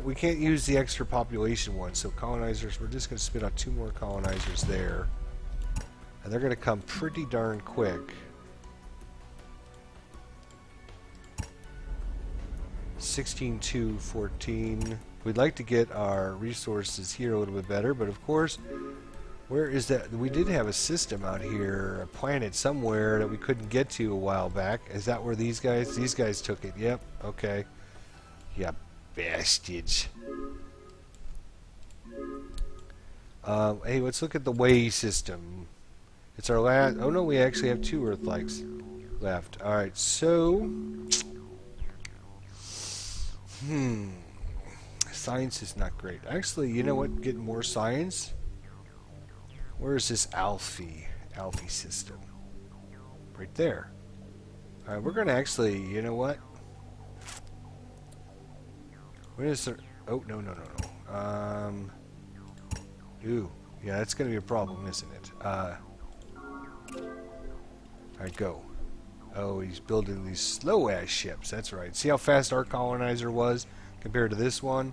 We can't use the extra population one, so colonizers, we're just going to spit out 2 more colonizers there. And they're going to come pretty darn quick. 16, 2, 14. We'd like to get our resources here a little bit better, but of course, where is that? We did have a system out here, a planet somewhere that we couldn't get to a while back. Is that where these guys took it? Yep, okay. Yep. Bastards. Hey, let's look at the way system. It's our last... Oh no, we actually have 2 Earth-likes left. Alright, so... Science is not great. Actually, you know what? Get more science. Where is this Alfie system? Right there. Alright, we're gonna actually, you know what? What is there? Oh, no. Ooh. Yeah, that's gonna be a problem, isn't it? Alright, go. Oh, he's building these slow-ass ships. That's right. See how fast our colonizer was compared to this one?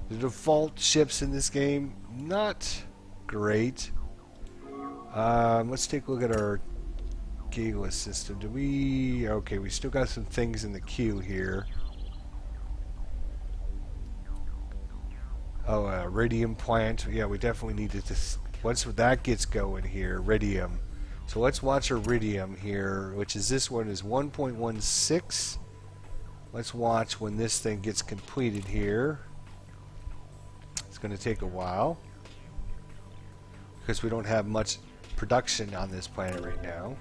The default ships in this game, not great. Let's take a look at our gateless system. Do we... Okay, we still got some things in the queue here. Oh, radium plant. Yeah, we definitely need to... Once that gets going here, radium. So let's watch iridium here, which is this one is 1.16. Let's watch when this thing gets completed here. It's going to take a while because we don't have much production on this planet right now.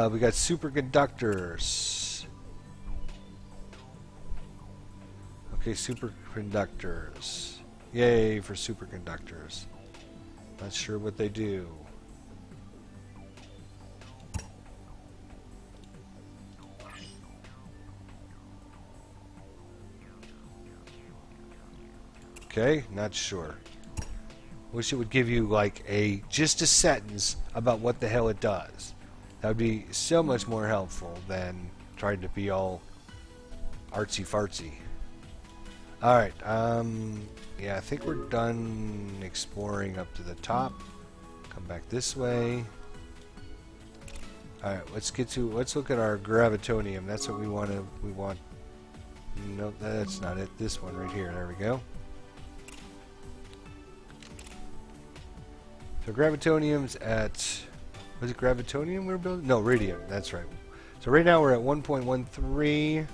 We got superconductors. Okay, superconductors. Yay for superconductors. Not sure what they do. Okay, not sure. Wish it would give you like just a sentence about what the hell it does. That would be so much more helpful than trying to be all artsy fartsy. Alright, yeah, I think we're done exploring up to the top. Come back this way. Alright, let's look at our gravitonium. That's what we want. Nope, that's not it. This one right here. There we go. So gravitonium's at, was it gravitonium we're building? No, radium, that's right. So right now we're at 1.13.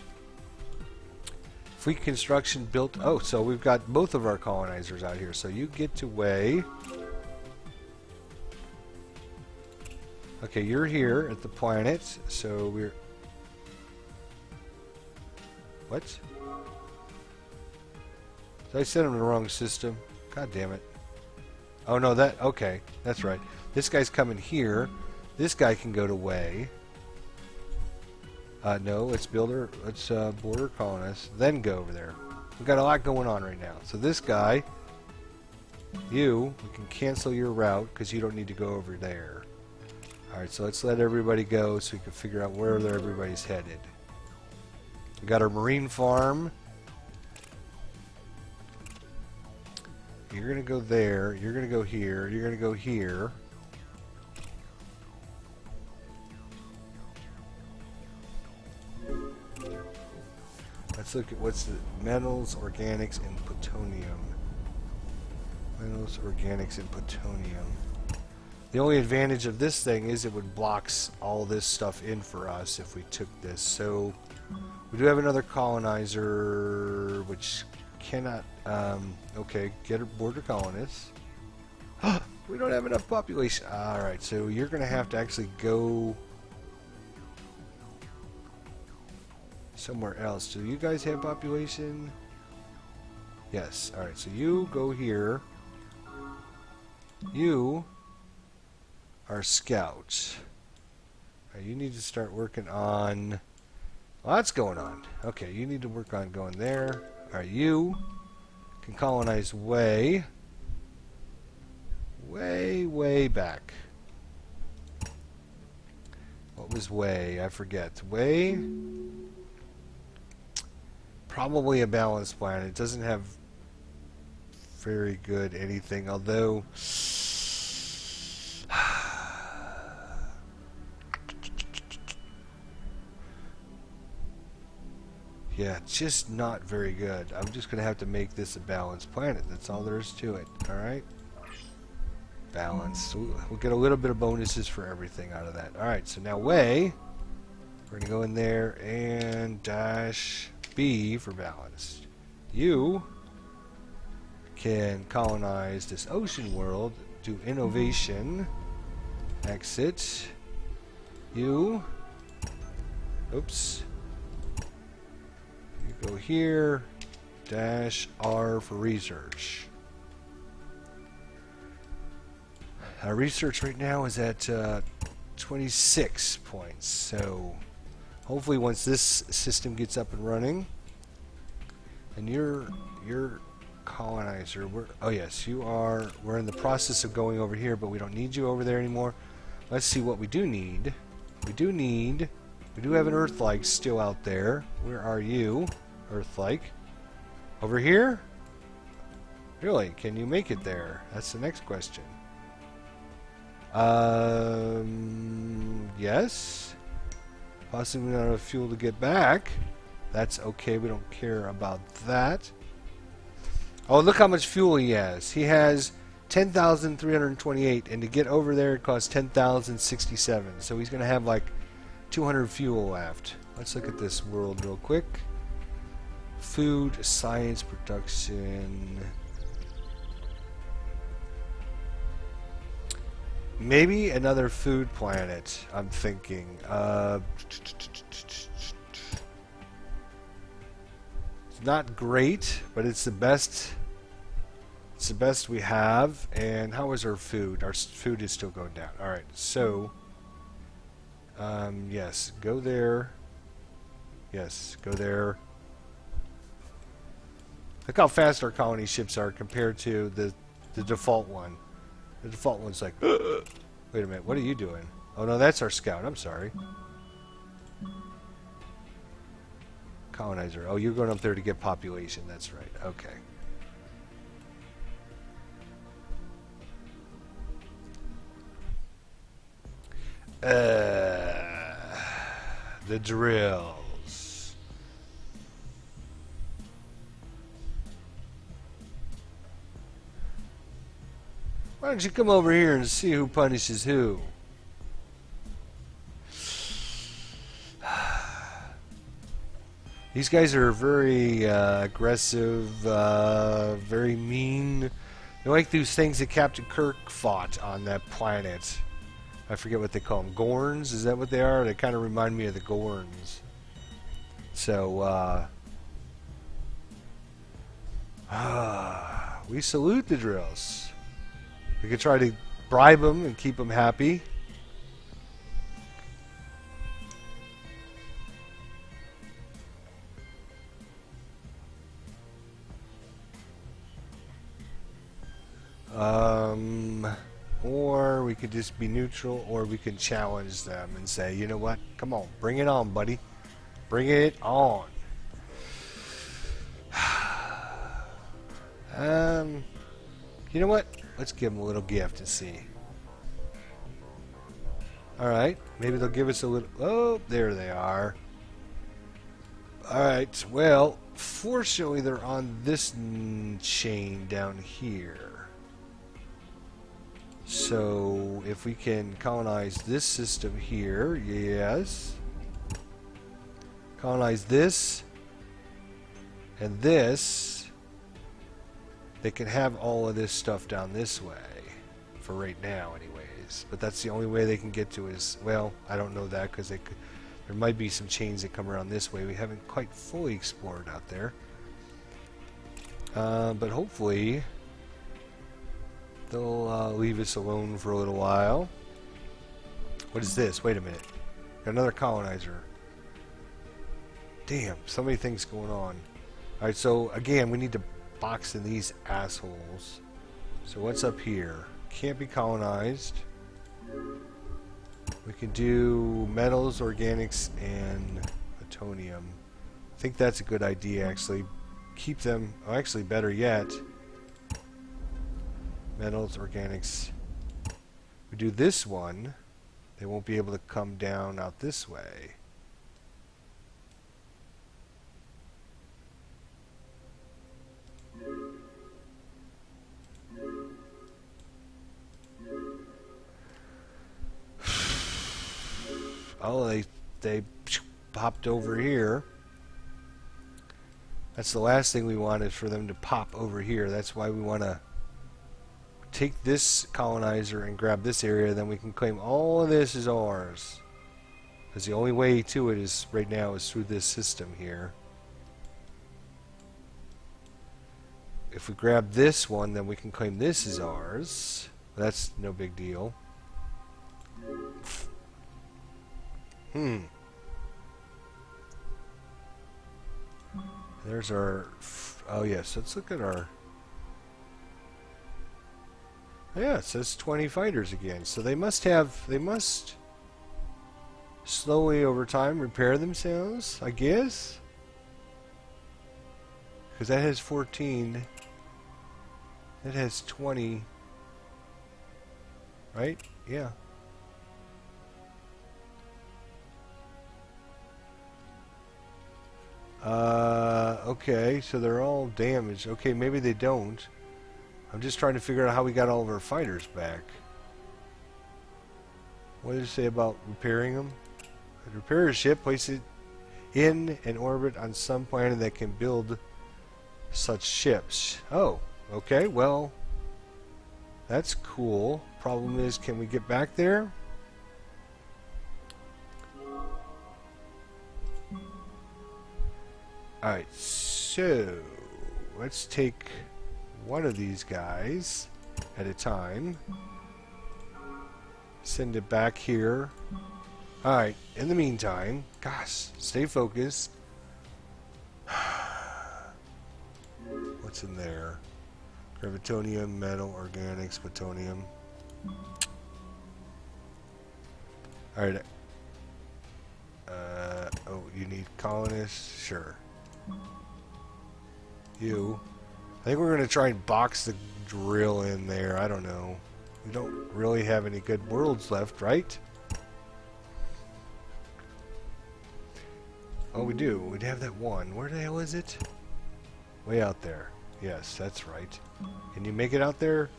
Fleet construction built, oh, so we've got both of our colonizers out here. So you get to weigh. Okay, you're here at the planet, so we're, what? Did I send him to the wrong system? God damn it. Oh no, okay, that's right. This guy's coming here. This guy can go to way. No, let's border colonists, then go over there. We've got a lot going on right now. So this guy, we can cancel your route because you don't need to go over there. Alright, so let's let everybody go so we can figure out where everybody's headed. We got our marine farm. You're going to go there, you're going to go here, you're going to go here. Let's look at what's the metals, organics, and plutonium. Metals, organics, and plutonium. The only advantage of this thing is it would block all this stuff in for us if we took this. So we do have another colonizer, which cannot... okay, get a border colonists. We don't have enough population. Alright, so you're going to have to actually go somewhere else. Do you guys have population? Yes. Alright, so you go here. You are scouts. Right, you need to start working on... Lots going on. Okay, you need to work on going there. Alright, you can colonize way back. What was way? I forget. Way? Probably a balanced planet. It doesn't have very good anything, although... yeah, just not very good. I'm just going to have to make this a balanced planet. That's all there is to it. Alright? Balance. So we'll get a little bit of bonuses for everything out of that. Alright, so now way, we're going to go in there and dash B for balanced. You can colonize this ocean world, do innovation, exit. You, oops. You go here, dash R for research. Our research right now is at 26 points. So hopefully once this system gets up and running, and you're colonizer. Oh yes, you are. We're in the process of going over here, but we don't need you over there anymore. Let's see what we do need. We do have an Earth-like still out there. Where are you, Earth-like? Over here? Really? Can you make it there? That's the next question. Yes. Possibly not enough fuel to get back. That's okay. We don't care about that. Oh, look how much fuel he has. He has 10,328, and to get over there it costs 10,067. So he's going to have like 200 fuel left. Let's look at this world real quick. Food, science, production. Maybe another food planet, I'm thinking. It's not great, but it's the best. It's the best we have. And how is our food? Our food is still going down. All right, so yes, go there. Yes, go there. Look how fast our colony ships are compared to the default one. The default one's like, wait a minute, what are you doing? Oh no, that's our scout. I'm sorry. Colonizer. Oh, you're going up there to get population. That's right. Okay. The drills. Why don't you come over here and see who punishes who? These guys are very aggressive, very mean. They're like those things that Captain Kirk fought on that planet. I forget what they call them. Gorns? Is that what they are? They kind of remind me of the Gorns. So, we salute the drills. We could try to bribe them and keep them happy. Or we could just be neutral, or we can challenge them and say, you know what? Come on, bring it on, buddy. Bring it on. You know what? Let's give them a little gift and see. Alright, maybe they'll give us a little... Oh, there they are. Alright, well, fortunately they're on this chain down here. So, if we can colonize this system here, yes. Colonize this and this. They can have all of this stuff down this way. For right now, anyways. But that's the only way they can get to is... Well, I don't know that because there might be some chains that come around this way. We haven't quite fully explored out there. But hopefully... they'll leave us alone for a little while. What is this? Wait a minute. Got another colonizer. Damn, so many things going on. Alright, so again, we need to box in these assholes. So what's up here? Can't be colonized. We can do metals, organics, and plutonium. I think that's a good idea, actually. Keep them... Oh, actually, better yet... metals, organics. We do this one, they won't be able to come down out this way. Oh, they popped over here. That's the last thing we want, is for them to pop over here. That's why we want to take this colonizer and grab this area, then we can claim all of this is ours. Because the only way to it is right now is through this system here. If we grab this one, then we can claim this is ours. That's no big deal. There's our... Oh, yes. Let's look at our... Yeah, it says 20 fighters again. So they must have... They must slowly over time repair themselves, I guess. Because that has 14. That has 20. Right? Yeah. Okay, so they're all damaged. Okay, maybe they don't. I'm just trying to figure out how we got all of our fighters back. What did it say about repairing them? Repair a ship, place it in an orbit on some planet that can build such ships. Oh, okay, well, that's cool. Problem is, can we get back there? Alright, so let's take one of these guys at a time. Send it back here. Alright, in the meantime, gosh, stay focused. What's in there? Gravitonium, metal, organics, plutonium. Alright. Oh, you need colonists? Sure. You. I think we're going to try and box the drill in there. I don't know. We don't really have any good worlds left, right? Oh, we do. We'd have that one. Where the hell is it? Way out there. Yes, that's right. Can you make it out there?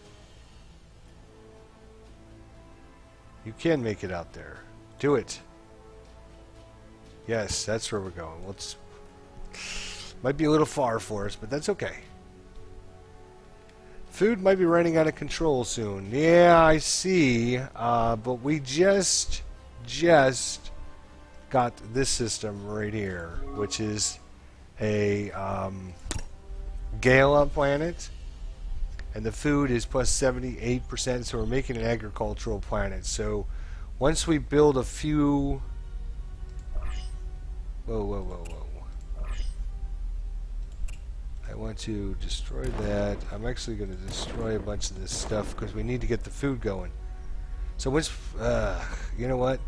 You can make it out there. Do it. Yes, that's where we're going. Let's... Might be a little far for us, but that's okay. Food might be running out of control soon. Yeah, I see. But we just got this system right here, which is a Gala planet, and the food is plus 78%. So we're making an agricultural planet. So once we build a few, whoa. I want to destroy that. I'm actually going to destroy a bunch of this stuff because we need to get the food going. So once, you know what?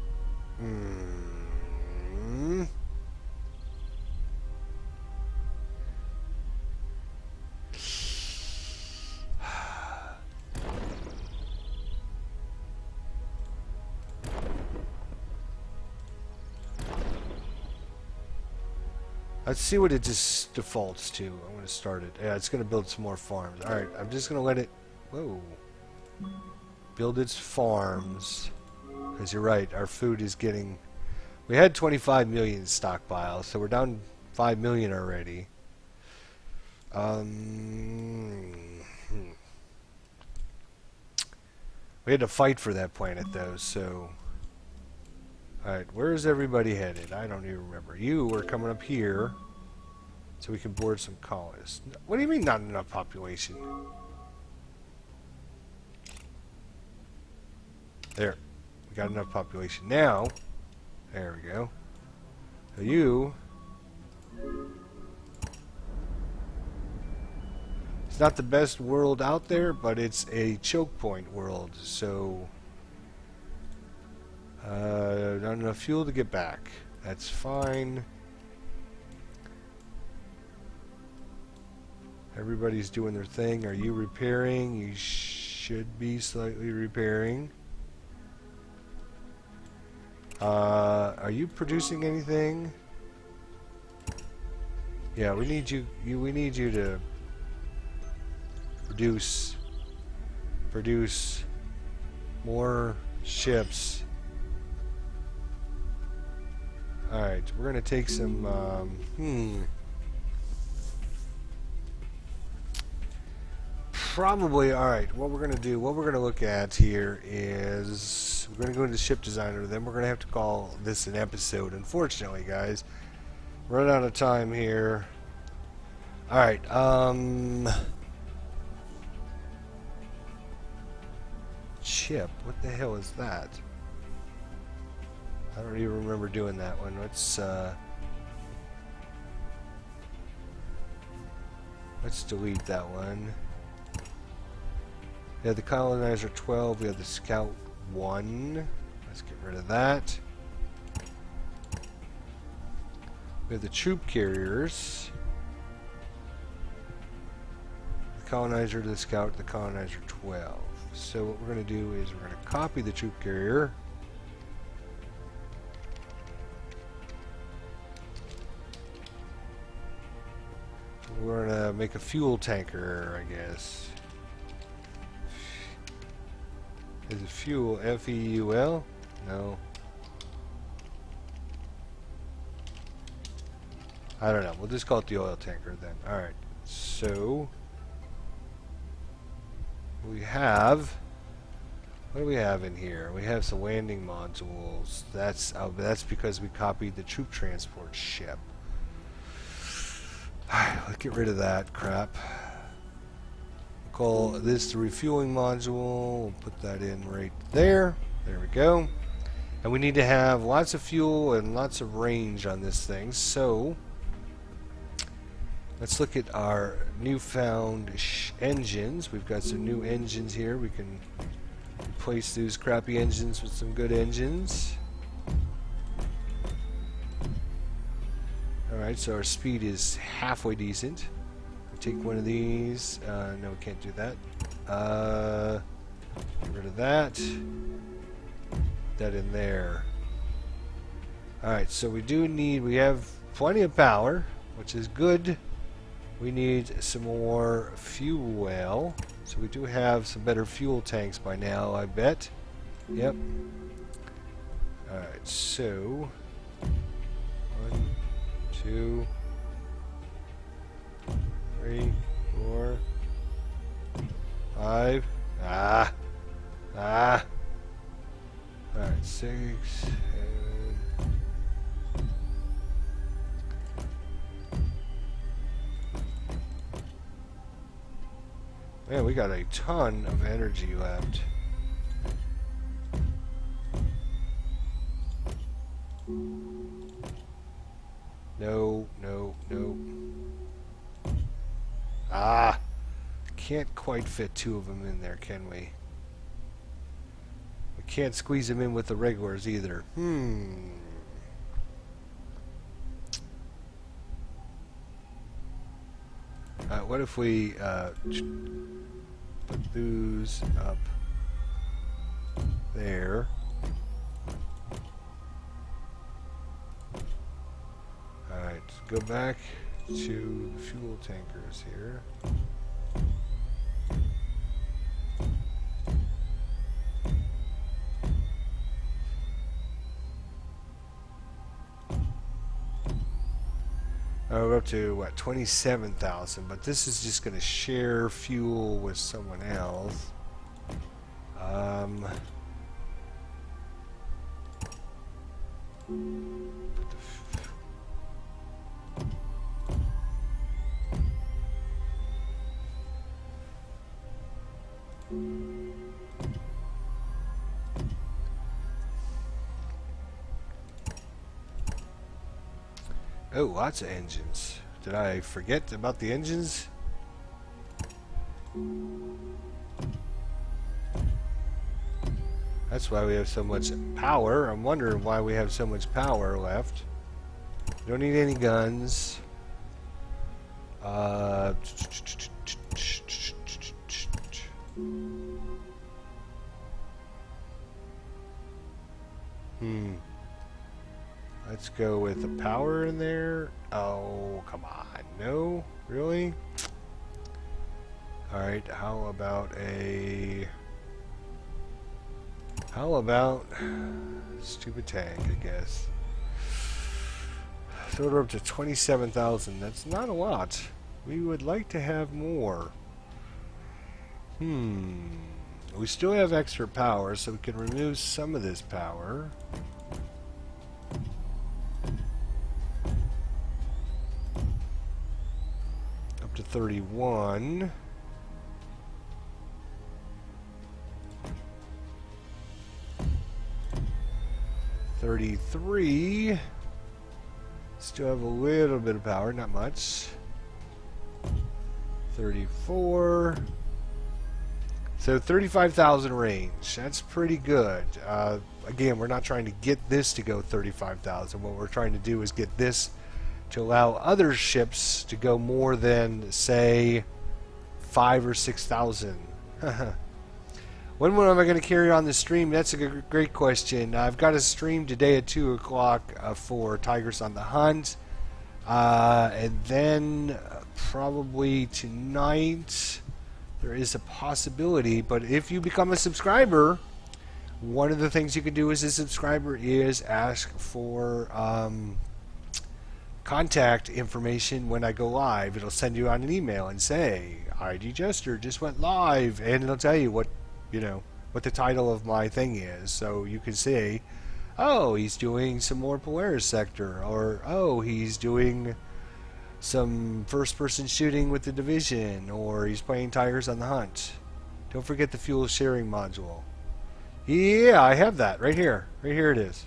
Let's see what it just defaults to. I want to start it. Yeah, it's going to build some more farms. Alright, I'm just going to let it... Whoa. Build its farms. Because you're right, our food is getting... We had 25 million stockpiles, so we're down 5 million already. We had to fight for that planet, though, so... Alright, where is everybody headed? I don't even remember. You are coming up here so we can board some colonists. What do you mean not enough population? There. We got enough population. Now, there we go. So you... It's not the best world out there, but it's a choke point world, so... not enough fuel to get back. That's fine. Everybody's doing their thing. Are you repairing? You should be slightly repairing. Are you producing anything? Yeah, we need you. We need you to produce more ships. Alright, we're going to take some, Probably, alright, what we're going to do, what we're going to look at here is, we're going to go into Ship Designer, then we're going to have to call this an episode. Unfortunately, guys, run out of time here. Alright, Chip, what the hell is that? I don't even remember doing that one. Let's delete that one. We have the Colonizer 12. We have the Scout 1. Let's get rid of that. We have the troop carriers. The Colonizer to the Scout, the Colonizer 12. So what we're going to do is we're going to copy the troop carrier. We're going to make a fuel tanker, I guess. Is it fuel? F-E-U-L? No. I don't know. We'll just call it the oil tanker then. Alright. So we have, what do we have in here? We have some landing modules. That's because we copied the troop transport ship. Alright, let's get rid of that crap. We'll call this the refueling module. We'll put that in right there. There we go. And we need to have lots of fuel and lots of range on this thing. So let's look at our newfound engines. We've got some new engines here. We can replace those crappy engines with some good engines. Alright, so our speed is halfway decent. We'll take one of these. No, we can't do that. Get rid of that. Put that in there. Alright, so we have plenty of power, which is good. We need some more fuel. So we do have some better fuel tanks by now, I bet. Yep. Alright, so 1, 2, 3, 4, 5. Alright, 6, 7. Man, we got a ton of energy left. No. Can't quite fit 2 of them in there, can we? We can't squeeze them in with the regulars either. What if we put those up there? Alright, go back to the fuel tankers here. We're up to, what, 27,000, but this is just going to share fuel with someone else. Oh, lots of engines. Did I forget about the engines? That's why we have so much power. I'm wondering why we have so much power left. We don't need any guns. Let's go with the power in there. Oh, come on. No? Really? Alright, how about stupid tank, I guess. So we're up to 27,000. That's not a lot. We would like to have more. We still have extra power, so we can remove some of this power. Up to 31. 33. Still have a little bit of power, not much. 34. So 35,000 range. That's pretty good. Again, we're not trying to get this to go 35,000. What we're trying to do is get this to allow other ships to go more than, say, 5,000 or 6,000. When am I going to carry on the stream? That's a great question. I've got a stream today at 2 o'clock for Tigers on the Hunt. And then probably tonight there is a possibility. But if you become a subscriber, one of the things you can do as a subscriber is ask for contact information when I go live. It'll send you out an email and say, ID Jester just went live. And it'll tell you what the title of my thing is. So you can say, oh, he's doing some more Polaris Sector, or oh, he's doing some first-person shooting with the Division, or he's playing Tigers on the Hunt. Don't forget the fuel sharing module. Yeah, I have that right here. Right here it is.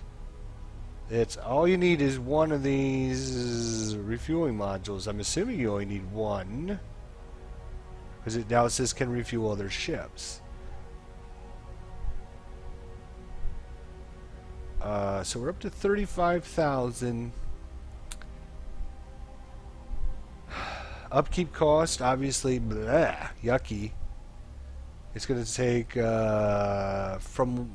It's all you need is one of these refueling modules. I'm assuming you only need one, because now it says can refuel other ships. So we're up to 35,000. Upkeep cost, obviously, bleh, yucky. It's going to take from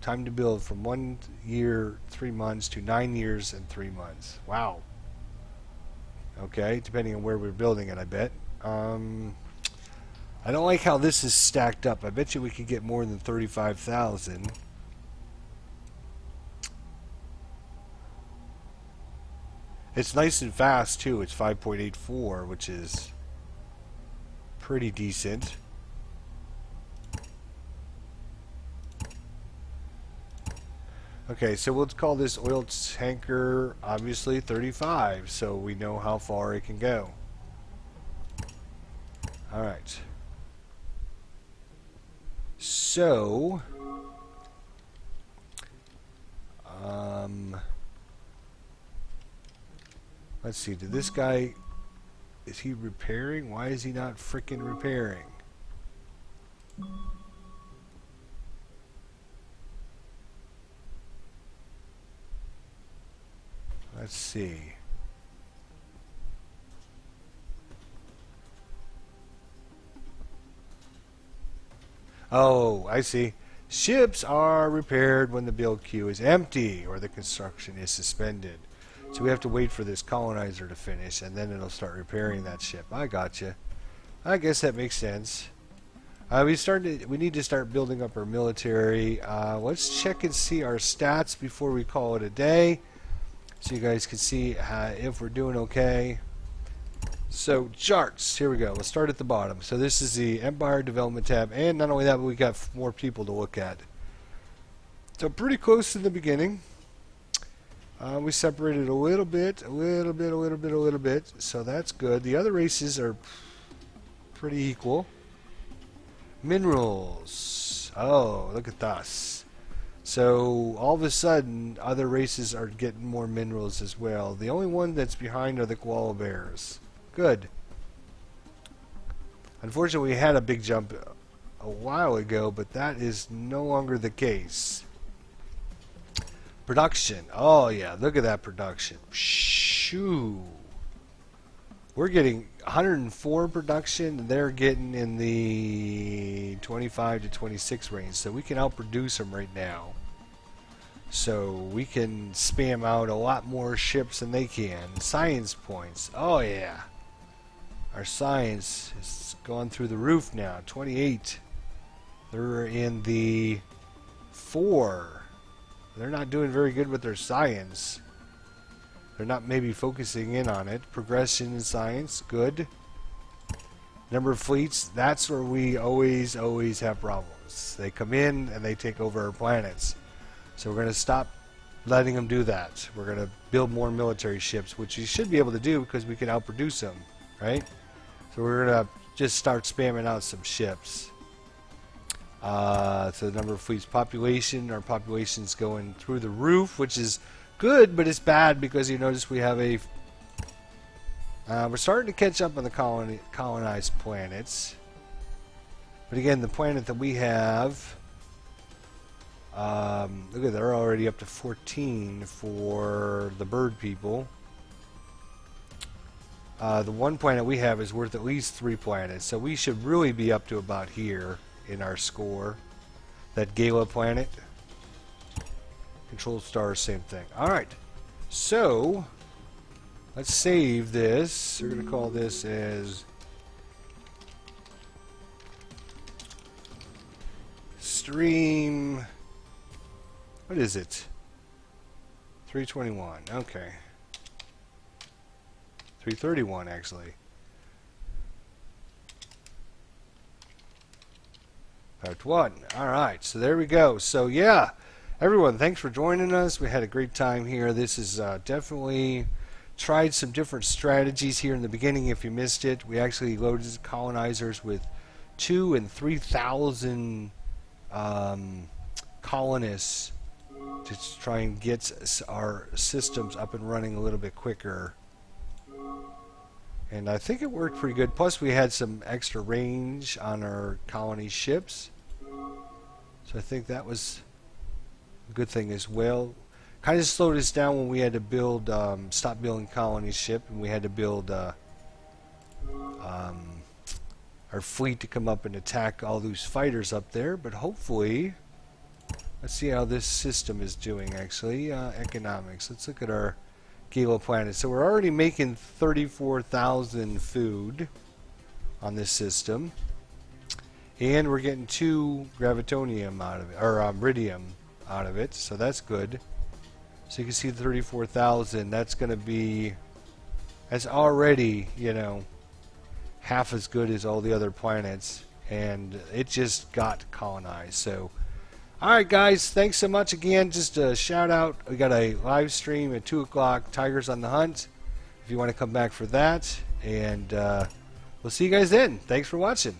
time to build from 1 year 3 months to 9 years and 3 months. Wow. Okay, depending on where we're building it, I bet. I don't like how this is stacked up. I bet you we could get more than 35,000. It's nice and fast too. It's 5.84, which is pretty decent. Okay, so we'll call this oil tanker obviously 35, so we know how far it can go. All right. So, let's see, did this guy, is he repairing? Why is he not frickin' repairing? Let's see. Oh, I see. Ships are repaired when the build queue is empty or the construction is suspended. So we have to wait for this colonizer to finish, and then it'll start repairing that ship. I gotcha. I guess that makes sense. We need to start building up our military. Let's check and see our stats before we call it a day, so you guys can see if we're doing okay. So charts, here we go. Let's start at the bottom. So this is the Empire Development tab, and not only that, but we got more people to look at. So pretty close to the beginning. We separated a little bit, so that's good. The other races are pretty equal. Minerals. Oh, look at us. So all of a sudden, other races are getting more minerals as well. The only one that's behind are the koala bears. Good. Unfortunately, we had a big jump a while ago, but that is no longer the case. Production. Oh, yeah. Look at that production. Shoo. We're getting 104 production, and they're getting in the 25 to 26 range. So we can outproduce them right now. So we can spam out a lot more ships than they can. Science points. Oh, yeah. Our science is going through the roof now. 28. They're in the 4. They're not doing very good with their science. They're not maybe focusing in on it. Progression in science, good. Number of fleets, that's where we always have problems. They come in and they take over our planets. So we're going to stop letting them do that. We're going to build more military ships, which you should be able to do because we can outproduce them, right? So we're going to just start spamming out some ships. So the number of fleets, population, our population's going through the roof, which is good, but it's bad because you notice we have a... we're starting to catch up on the colonized planets. But again, the planet that we have... look at, they're already up to 14 for the bird people. The one planet we have is worth at least 3 planets, so we should really be up to about here in our score. That Gala planet. Control star, same thing. Alright, so let's save this. We're going to call this as stream. What is it? 321. Okay. 331 actually. Part 1. Alright, so there we go. So yeah, everyone, thanks for joining us. We had a great time here. This is definitely tried some different strategies here in the beginning. If you missed it, we actually loaded colonizers with 2,000 and 3,000 colonists to try and get our systems up and running a little bit quicker. And I think it worked pretty good. Plus we had some extra range on our colony ships. So I think that was a good thing as well. Kind of slowed us down when we had to build, stop building colony ship, and we had to build our fleet to come up and attack all those fighters up there. But hopefully, let's see how this system is doing actually. Economics. Let's look at our Gala planet. So we're already making 34,000 food on this system, and we're getting 2 gravitonium out of it, or iridium out of it. So that's good. So you can see the 34,000. That's going to be, that's already, you know, half as good as all the other planets, and it just got colonized. So alright guys, thanks so much again. Just a shout out, we got a live stream at 2 o'clock, Tigers on the Hunt, if you want to come back for that. And we'll see you guys then. Thanks for watching.